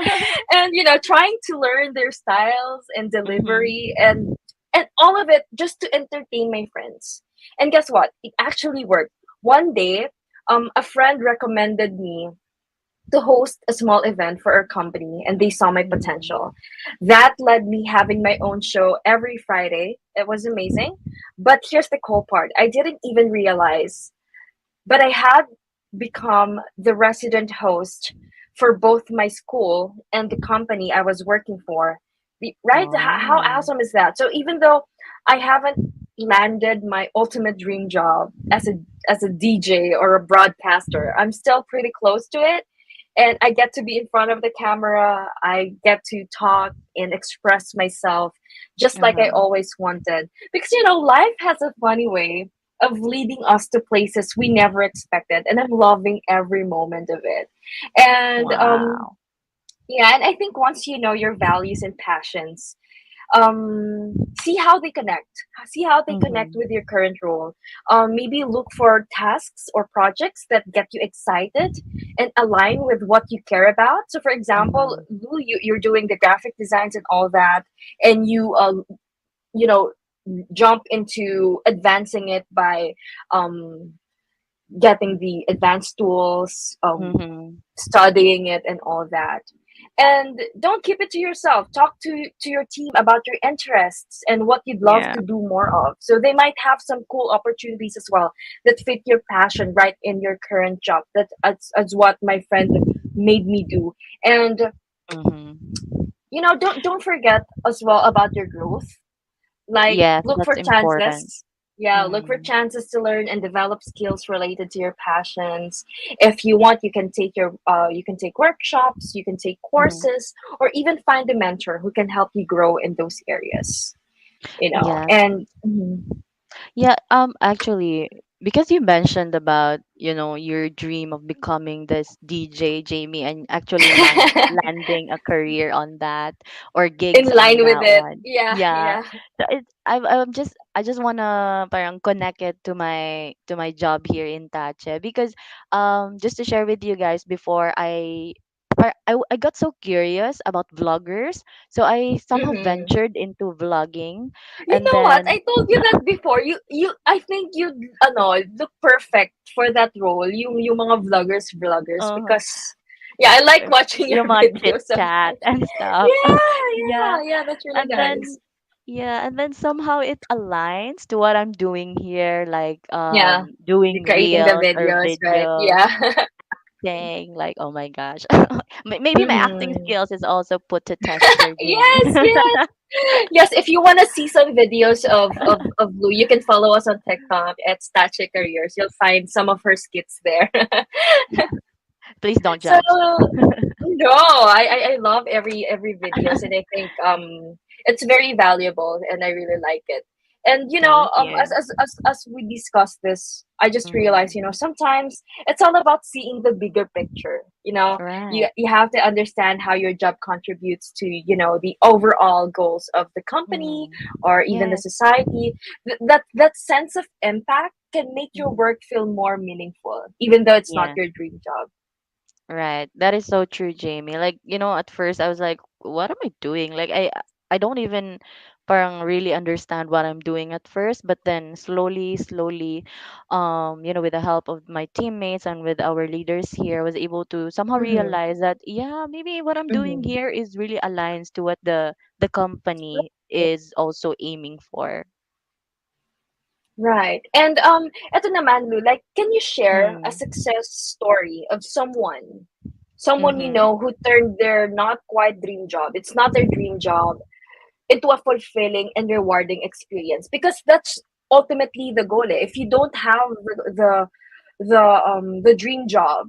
And trying to learn their styles and delivery, Mm-hmm. and all of it just to entertain my friends. And guess what? It actually worked. One day, a friend recommended me to host a small event for our company, and they saw my Mm-hmm. potential. That led me having my own show every Friday. It was amazing. But here's the cool part. I didn't even realize, but I had become the resident host for both my school and the company I was working for. Right? How Oh. awesome is that? So even though I haven't landed my ultimate dream job as a DJ or a broadcaster, I'm still pretty close to it. And I get to be in front of the camera. I get to talk and express myself just like I Uh-huh. always wanted. Because life has a funny way of leading us to places we never expected, and I'm loving every moment of it. And Wow. yeah, and I think once you know your values and passions, see how they connect. See how they connect Mm-hmm. with your current role. Maybe look for tasks or projects that get you excited and align with what you care about. So for example, Mm-hmm. Lou, you're doing the graphic designs and all that, and you know jump into advancing it by um, getting the advanced tools, Mm-hmm. studying it, and all that. And don't keep it to yourself. Talk to your team about your interests and what you'd love Yeah. to do more of. So they might have some cool opportunities as well that fit your passion right in your current job. That's what my friend made me do. And Mm-hmm. don't forget as well about your growth. Like, Yes, look that's for important. chances. Yeah, look for Mm-hmm. chances to learn and develop skills related to your passions. If you want, you can take workshops, you can take Mm-hmm. courses, or even find a mentor who can help you grow in those areas. Yes. And mhm. Yeah, actually, because you mentioned about, your dream of becoming this DJ, Jamie, and actually landing a career on that, or In gigs on line with that it. one. Yeah, Yeah. yeah. So I just wanna parang connect it to my job here in Tache, because just to share with you guys, before I got so curious about vloggers, so I somehow Hmm. ventured into vlogging. You And know what? then I told you that before. I think you, look perfect for that role. You mga vloggers, uh because, yeah, I like watching your yung mga chit videos chat sometimes. and stuff. Yeah, Yeah. yeah, that's really And nice. then and then somehow it aligns to what I'm doing here, like Yeah, you're doing creating the reels or videos, right? videos, Yeah. saying like, oh my gosh. Maybe my acting Hmm. skills is also put to test here, Jamie. Yes, yes. Yes, if you want to see some videos of Blue, you can follow us on TikTok at Stache Careers. You'll find some of her skits there. Please don't So judge. no, I love every videos, and I think it's very valuable, and I really like it. And Thank you. as we discussed this, I just realized, Hmm. sometimes it's all about seeing the bigger picture. Right. You have to understand how your job contributes to, the overall goals of the company, Hmm. or even the Yes. society. That sense of impact can make your Hmm. work feel more meaningful, even though it's not Yeah. your dream job. Right. That is so true, Jamie. Like, at first I was like, what am I doing? Like I don't even parang really understand what I'm doing at first, but then slowly, with the help of my teammates and with our leaders here, I was able to somehow Mhm. realize that, yeah, maybe what I'm doing Mhm. here is really aligns to what the company is also aiming for. Right. And eto naman, Lou, like, can you share a Mm. success story of someone Mhm. who turned their not quite dream job, it's not their dream job, into a fulfilling and rewarding experience? Because that's ultimately the goal. Eh. If you don't have the dream job,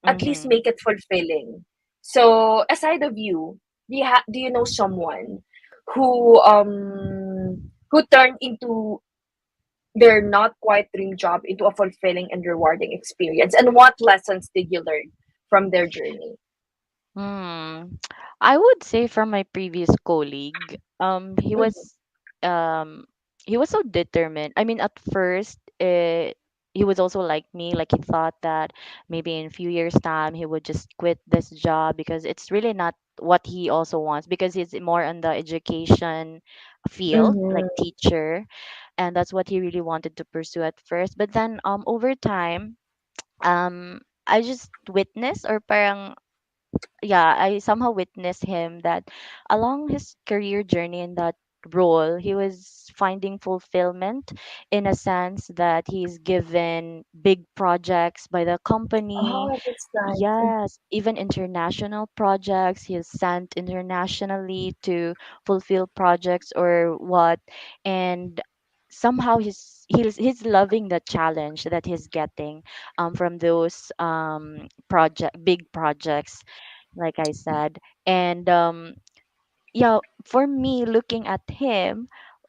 at least Mhm. make it fulfilling. So aside of you, do you know someone who turned into their not quite dream job into a fulfilling and rewarding experience? And what lessons did you learn from their journey? Hmm. I would say from my previous colleague, Mhm. um, he was so determined. I mean, at first, he was also like me. Like he thought that maybe in a few years' time he would just quit this job because it's really not what he also wants. Because he's more on the education field, like Mhm. teacher, and that's what he really wanted to pursue at first. But then, over time, I just witnessed, or parang, yeah, I somehow witnessed him that along his career journey in that role, he was finding fulfillment in a sense that he's given big projects by the company. Oh, that's nice. Yes, even international projects. He's sent internationally to fulfill projects or what, and somehow he's loving the challenge that he's getting from those big projects, like I said. And yeah, for me, looking at him,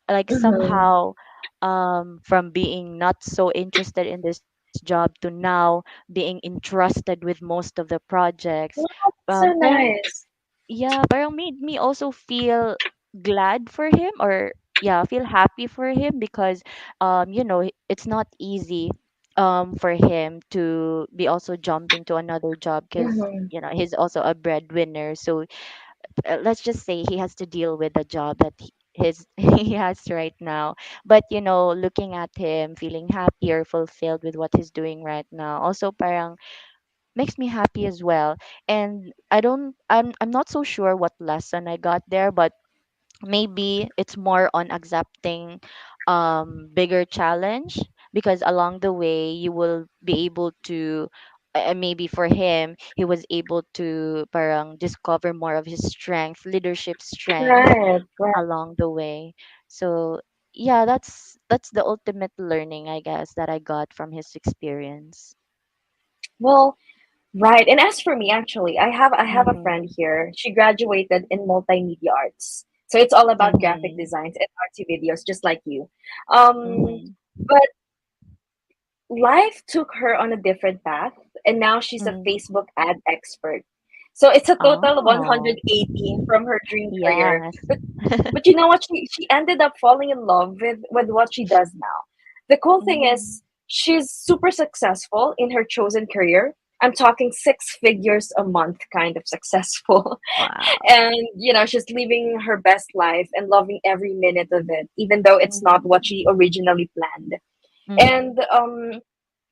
like Mhm. somehow, from being not so interested in this job to now being entrusted with most of the projects, Wow, that's so parang, nice. yeah, parang made me also feel glad for him, or yeah, feel happy for him, because it's not easy for him to be also jumping to another job, because Mhm. he's also a breadwinner. So let's just say he has to deal with the job that he has right now. But looking at him feeling happy or fulfilled with what he's doing right now, also parang makes me happy as well. And I'm not so sure what lesson I got there, but maybe it's more on accepting bigger challenge, because along the way you will be able to, maybe for him, he was able to parang discover more of his strength, leadership strength, Right, right. along the way. So yeah, that's the ultimate learning, I guess, that I got from his experience. Well, right. And as for me, actually, I have a friend Mhm. here. She graduated in multimedia arts. So it's all about graphic Mhm. designs and artsy videos, just like you. Um, Mhm. but life took her on a different path, and now she's a Mm. Facebook ad expert. So it's a total Oh, 180 from her dream career. yes. But you know what? She ended up falling in love with what she does now. The cool thing Mm. is she's super successful in her chosen career. I'm talking six figures a month kind of successful. Wow. And she's living her best life and loving every minute of it, even though it's not Mm. what she originally planned. Mm. And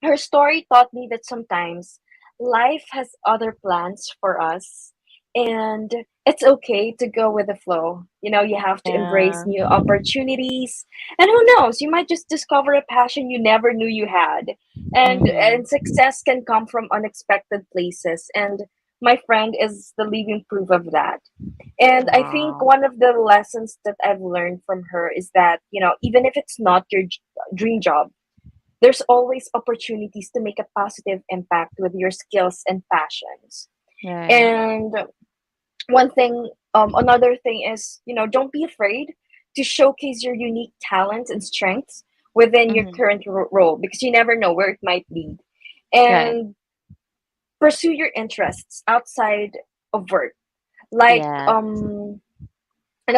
her story taught me that sometimes life has other plans for us, and it's okay to go with the flow. You have to embrace Yeah. new opportunities, and who knows, you might just discover a passion you never knew you had. And Mhm. success can come from unexpected places, and my friend is the living proof of that. And I think Wow. one of the lessons that I've learned from her is that, even if it's not your dream job, there's always opportunities to make a positive impact with your skills and passions. Right. And another thing is, don't be afraid to showcase your unique talents and strengths within your Mhm. current role, because you never know where it might lead. Right. And pursue your interests outside of work. Like, Yes.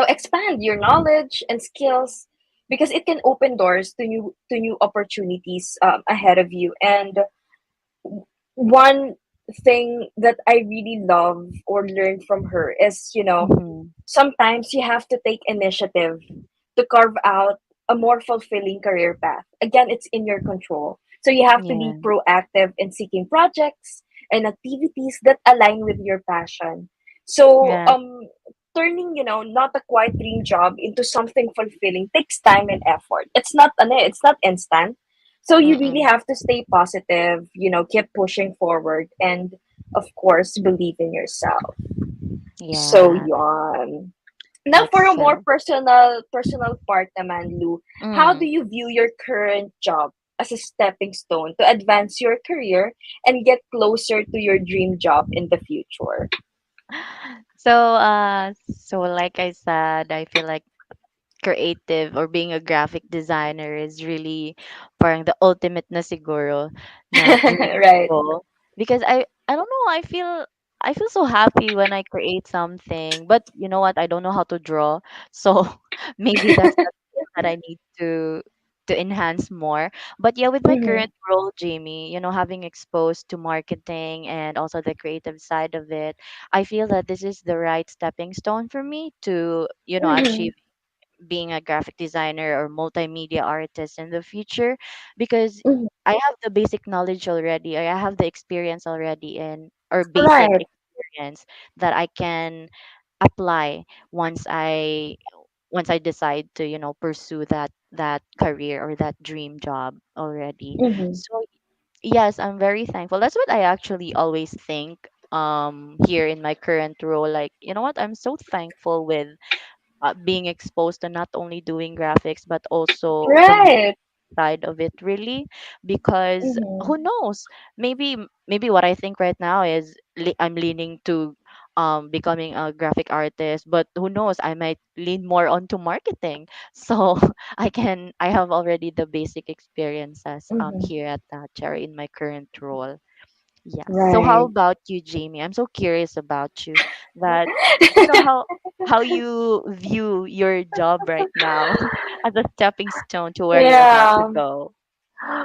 expand your knowledge and skills, because it can open doors to new opportunities ahead of you. And one thing that I really love or learned from her is, Mhm. sometimes you have to take initiative to carve out a more fulfilling career path. Again, it's in your control. So you have to be Yeah. proactive in seeking projects and activities that align with your passion. So, Yeah. turning, not a quiet dream job into something fulfilling takes time and effort. It's not instant. So you really Mm-mm. have to stay positive, keep pushing forward, and of course, believe in yourself. So Yeah. yon. Now That's for a more so. personal part naman, Lou, how do Mm. you view your current job as a stepping stone to advance your career and get closer to your dream job in the future? So like I said, I feel like creative or being a graphic designer is really parang the ultimate na siguro na dream Right. ko. Because I don't know, I feel so happy when I create something. But you know what? I don't know how to draw. So maybe that's the skill that I need to enhance more. But yeah, with my Mm-hmm. current role, Jamie, having exposed to marketing and also the creative side of it, I feel that this is the right stepping stone for me to, Mm-hmm. achieve being a graphic designer or multimedia artist in the future, because Hmm. I have the basic knowledge already, or I have the experience already in, or basic Right. experience that I can apply once I decide to, pursue that career or that dream job already. Mm-hmm. So yes, I'm very thankful. That's what I actually always think here in my current role. Like, you know what? I'm so thankful with being exposed to not only doing graphics but also the Right. side of it, really, because Mm-hmm. who knows, maybe what I think right now is I'm leaning to becoming a graphic artist, but who knows, I might lean more onto marketing. So I have already the basic experiences Mm-hmm. here at Thatcher in my current role. Yes. So how Right. about you, Jamie? I'm so curious about you, that how you view your job right now as a stepping stone to where you're about to Yeah. go.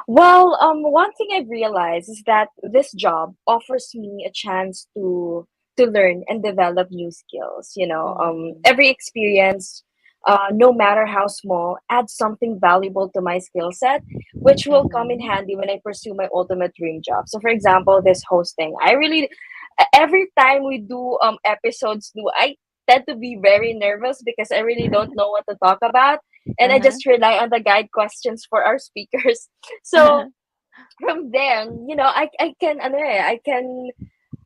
Well, one thing I've realized is that this job offers me a chance to learn and develop new skills. Mm-hmm. Every experience, no matter how small, adds something valuable to my skill set, which will come in Mm-hmm. handy when I pursue my ultimate dream job. So, for example, this hosting, every time we do episodes, I tend to be very nervous because I really don't know what to talk about, and I Uh-huh. just rely on the guide questions for our speakers. So from there, I can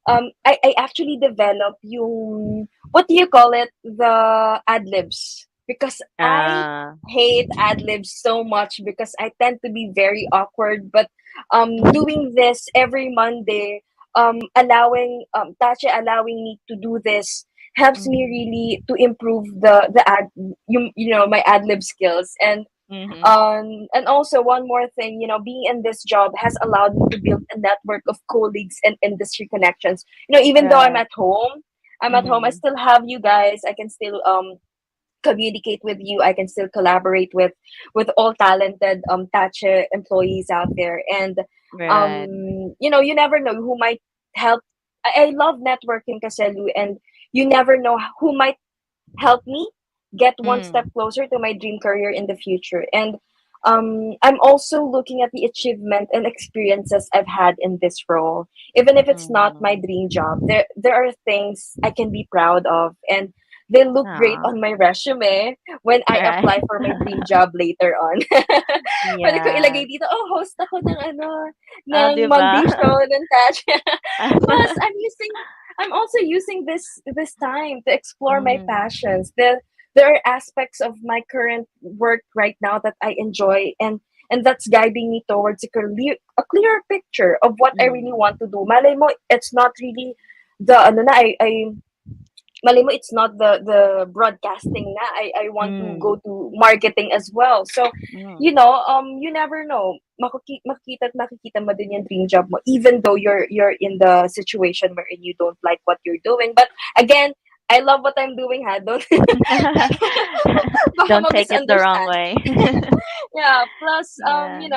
I actually develop yung, what do you call it, the ad libs, because I Ah. hate ad libs so much because I tend to be very awkward. But doing this every Monday, allowing me to do this helps me Mm-hmm. really to improve the ad, my ad lib skills. And Mhm. And also one more thing, being in this job has allowed me to build a network of colleagues and industry connections. Even though Right. I'm at home, I Mhm. still have you guys. I can still communicate with you. I can still collaborate with all talented Tache employees out there. And Right. you never know who might help. I love networking, Kaselu, and you never know who might help me get one step Mm. closer to my dream career in the future. And I'm also looking at the achievement and experiences I've had in this role. Even if it's not my Mm. dream job, there are things I can be proud of, and they look great Aw. on my resume when I Right. apply for my dream job later on. Pwede ko Yes. ilagay dito, oh, host ako ng Oh, ng 'di ba? Monday show ng Touch. Plus, I'm also using this time to explore my Mm. passions. There are aspects of my current work right now that I enjoy, and that's guiding me towards a clearer picture of what I really Mm. want to do. Malay mo, it's not really the ano na I malay mo it's not the broadcasting na. I want to go Mm. to marketing as well. So, Mm. you never know. Makikita at makikita mo din yung dream job mo even though you're in the situation wherein you don't like what you're doing. But again, I love what I'm doing, ha. Don't baka Don't take it the wrong ma-misunderstand. way. Yeah, plus Yeah.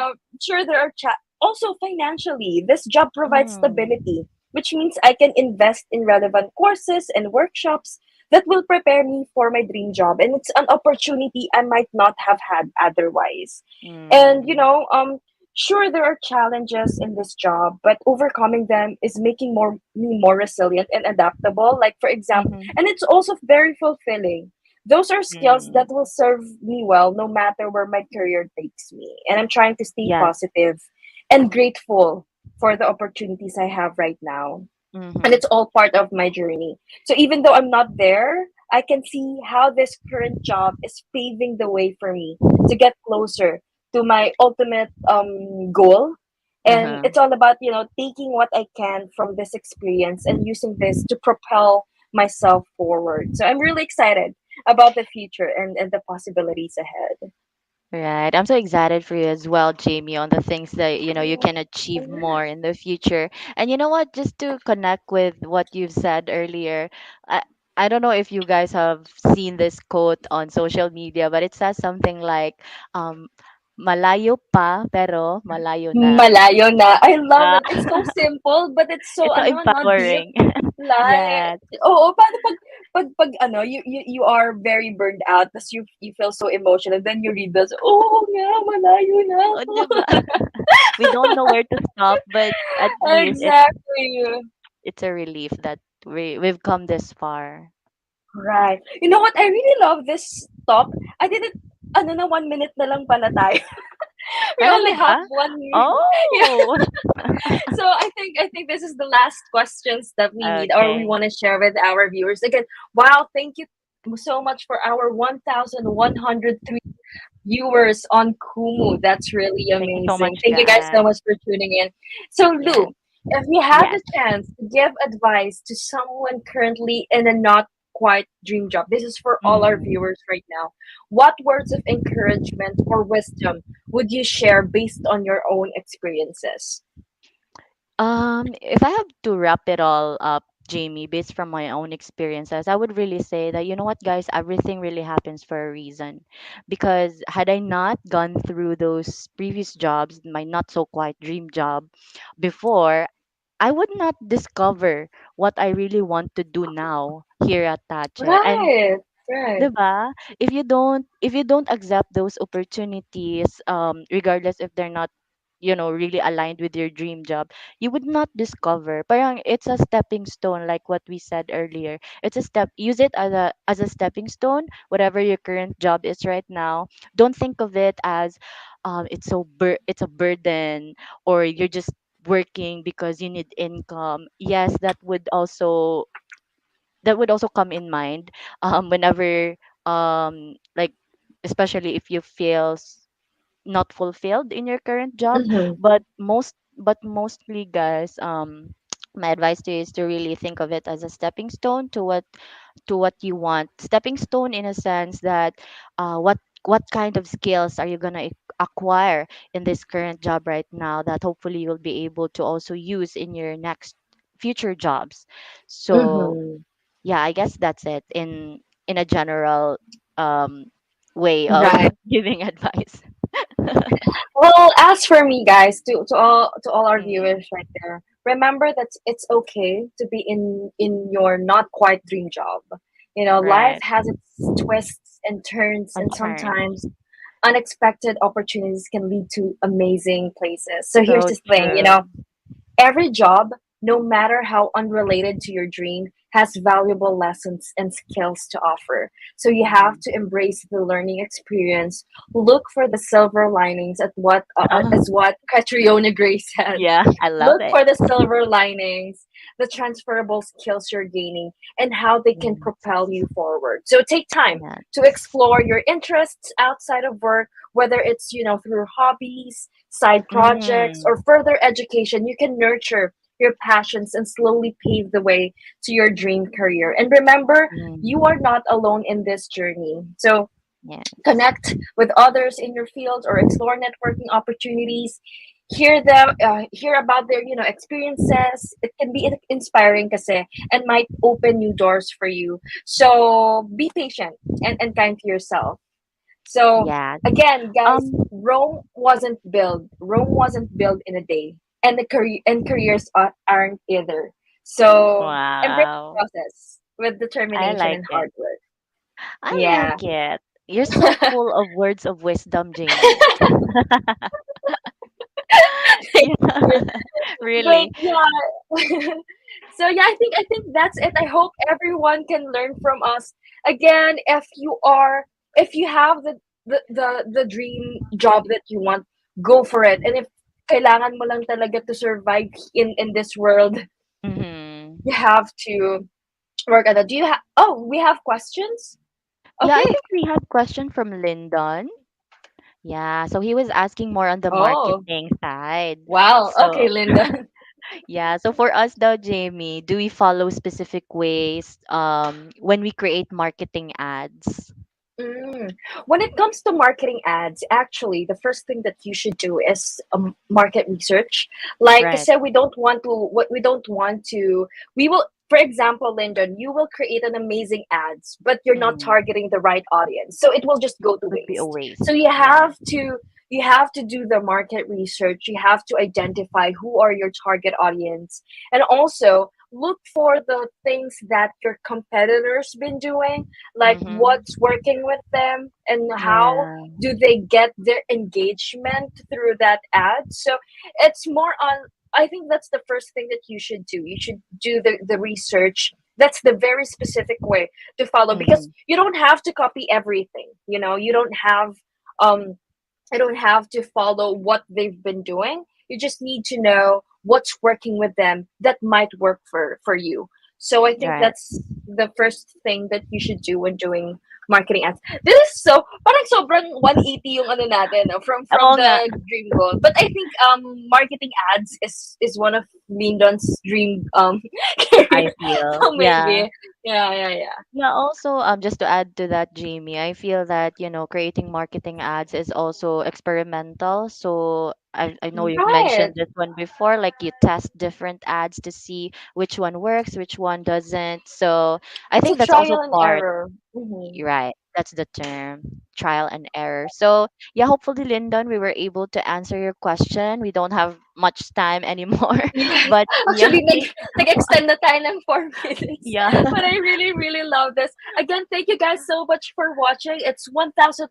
sure there are also financially this job provides Mm. stability, which means I can invest in relevant courses and workshops that will prepare me for my dream job, and it's an opportunity I might not have had otherwise. And Mm. sure there are challenges in this job, but overcoming them is making me more resilient and adaptable, like for example. Mhm. And it's also very fulfilling. Those are skills that Mm. will serve me well no matter where my career takes me. And I'm trying to stay Yes. positive and grateful for the opportunities I have right now. And Mhm. it's all part of my journey. So even though I'm not there, I can see how this current job is paving the way for me to get closer to my ultimate goal. And Uh-huh. it's all about, taking what I can from this experience and using this to propel myself forward. So I'm really excited about the future and the possibilities ahead. Right. I'm so excited for you as well, Jamie, on the things that you can achieve more in the future. And you know what? Just to connect with what you've said earlier, I I don't know if you guys have seen this quote on social media, but it says something like, um, "Malayo pa, pero malayo na." Malayo na. I love Ah, it. It's so simple, but it's so it's so no deep. empowering. Like, Yes. oo, paano pag you are very burned out, tapos you feel so emotional, then you read this, oh nga, malayo na Oh, ako. 'di ba? We don't know where to stop, but at least Exactly. it's a relief that we've come this far. Right. You know what? I really love this talk. I didn't, 1 minute na lang pala tayo. We Ah, only have talaga? 1 minute. Yeah. Oh! So I think this is the last questions that we need or we Okay. want to share with our viewers. Again, wow, thank you so much for our 1,103 viewers on Kumu. That's really Thank you so much, amazing. Thank you guys so guys. much for tuning in. So, Yes. Lou, if you had Yes. the chance to give advice to someone currently in a not quite dream job, this is for all our Mhm. viewers right now. What words of encouragement or wisdom would you share based on your own experiences? If I have to wrap it all up, Jamie, based from my own experiences, I would really say that, you know what, guys, everything really happens for a reason. Because had I not gone through those previous jobs, my not so quiet dream job before, I would not discover what I really want to do now here at Tache. And Right, right. 'di ba? If you don't accept those opportunities, regardless if they're not, really aligned with your dream job, you would not discover. Parang it's a stepping stone, like what we said earlier. It's a step. Use it as a stepping stone, whatever your current job is right now. Don't think of it as, it's a burden, or you're just working because you need income. Yes, that would also come in mind, whenever, like, especially if you feel not fulfilled in your current job. Mm-hmm. But mostly, guys, my advice to you is to really think of it as a stepping stone to what you want. Stepping stone in a sense that, what what kind of skills are you gonna acquire in this current job right now that hopefully you'll be able to also use in your next future jobs. So Mm-hmm. yeah, I guess that's it in a general um way of Right. giving advice. Well, as for me, guys, to all our Mm, viewers right there, remember that it's okay to be in your not quite dream job. You know, life right. has its twists and turns, On and turn. sometimes unexpected opportunities can lead to amazing places. So here's So the thing, you true. know, every job, no matter how unrelated to your dream, has valuable lessons and skills to offer. So you have Mm. to embrace the learning experience. Look for the silver linings at what as what Catriona Gray said. Yeah, I love Look it. for the silver linings, the transferable skills you're gaining, and how they can Yes. propel you forward. So take time to Yes. explore your interests outside of work, whether it's, you know, through hobbies, side projects, or Mm. further education. You can nurture your passions and slowly pave the way to your dream career. And remember, you Mm. are not alone in this journey. So Yes. connect with others in your field or explore networking opportunities. Hear them, hear about their, you know, experiences. It can be inspiring kasi, and might open new doors for you. So be patient and kind to yourself. So Yes. again, guys, Um. Rome wasn't built in a day, and the careers aren't either. So embrace the Wow. process with I determination like and it. hard work. I Yeah. like it. You're so full of words of wisdom, Jamie. Thank Yeah. you. But Really. yeah. So yeah, I think that's it. I hope everyone can learn from us. Again, if you have the dream job that you want, go for it. And if kailangan mo lang talaga to survive in this world, Hmm. you have to work on that. Do you have Oh, we have questions? Yeah, I Okay. think we have question from Lyndon. Yeah, so he was asking more on the Oh, marketing side. wow. Okay, So Linda. yeah, so for us though, Jamie, do we follow specific ways when we create marketing ads? Mm. When it comes to marketing ads, actually, the first thing that you should do is market research. Like I Right. said, we don't want to. We will, for example, Lyndon, you will create an amazing ads, but you're not Mm. targeting the right audience, so it will just go to Would be a waste. waste. So Yeah. you have to do the market research. You have to identify who are your target audience, and also look for the things that your competitors been doing, like Mm-hmm. what's working with them and how Yeah. do they get their engagement through that ad. So it's more on, I think that's the first thing that you should do. You should do the research. That's the very specific way to follow, because Mm-hmm. you don't have to copy everything. You know, um you don't have to follow what they've been doing. You just need to know what's working with them that might work for you. So I think Right. that's the first thing that you should do when doing marketing ads. This is so parang sobrang 180 yung ano natin, no, from Oo nga. the dream goal. But I think marketing ads is one of Lyndon's dream I career. feel. So Yeah. maybe yeah. Yeah, also just to add to that, Jamie, I feel that, creating marketing ads is also experimental. So I know you've Right. mentioned this one before, like you test different ads to see which one works, which one doesn't. So I It's a think that's also trial and part. error. Hmm. Right. That's the term, trial and error. So, yeah, hopefully, Lyndon, we were able to answer your question. We don't have much time anymore, Yes. but yeah, Actually, nag-extend na tayo ng 4 minutes. yeah. But I really, really love this. Again, thank you guys so much for watching. It's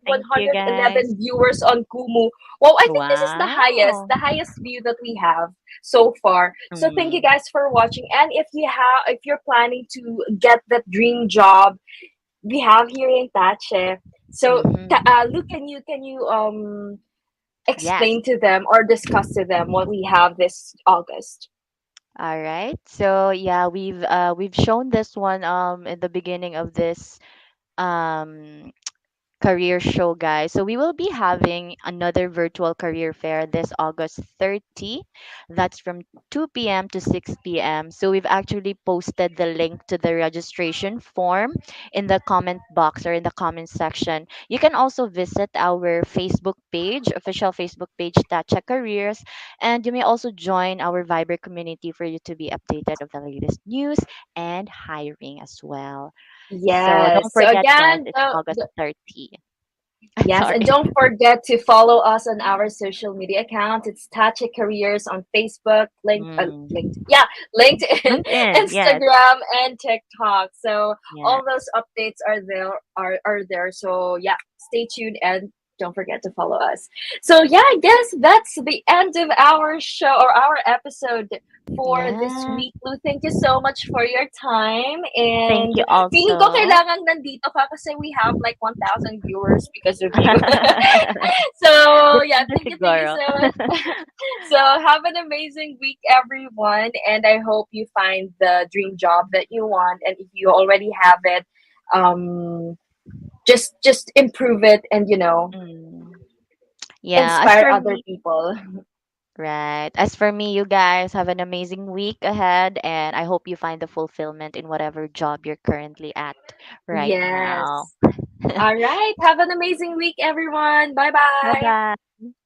Thank you, guys. 1,111 viewers on Kumu. Wow, I think this is Wow. the highest view that we have so far. So thank you Mm, guys for watching. And if you're planning to get that dream job, we have here in Tache. So, mm-hmm. Luke, can you Yes. explain to them or discuss to them what we have this August? All right. So yeah, we've shown this one in the beginning of this um career show, guys. So we will be having another virtual career fair this August 30. That's from 2 p.m. to 6 p.m. So we've actually posted the link to the registration form in the comment box or in the comment section. You can also visit our Facebook page, official Facebook page, Tacha Careers, and you may also join our Viber community for you to be updated of the latest news and hiring as well. So don't Yes. So forget, guys, again, it's August 30. yes, and Sorry. don't forget to follow us on our social media accounts. It's Tachi Careers on Facebook, Mm. LinkedIn, LinkedIn, yes, Instagram, and TikTok. So yeah. all those updates are there. So yeah, stay tuned and don't forget to follow us. So yeah, I guess that's the end of our show or our episode for this Yeah. week. Lou, thank you so much for your time. Thank And you feeling ko also. kailangan nandito ka kasi we have like 1,000 viewers because of you. So yeah, Depende thank you siguro. so much. So have an amazing week, everyone, and I hope you find the dream job that you want. And if you already have it, um, just improve it and Mm. Yeah, as inspire for other me, people. right. As for me, you guys have an amazing week ahead, and I hope you find the fulfillment in whatever job you're currently at right now. Yes. All right. Have an amazing week, everyone. Bye Bye bye. bye.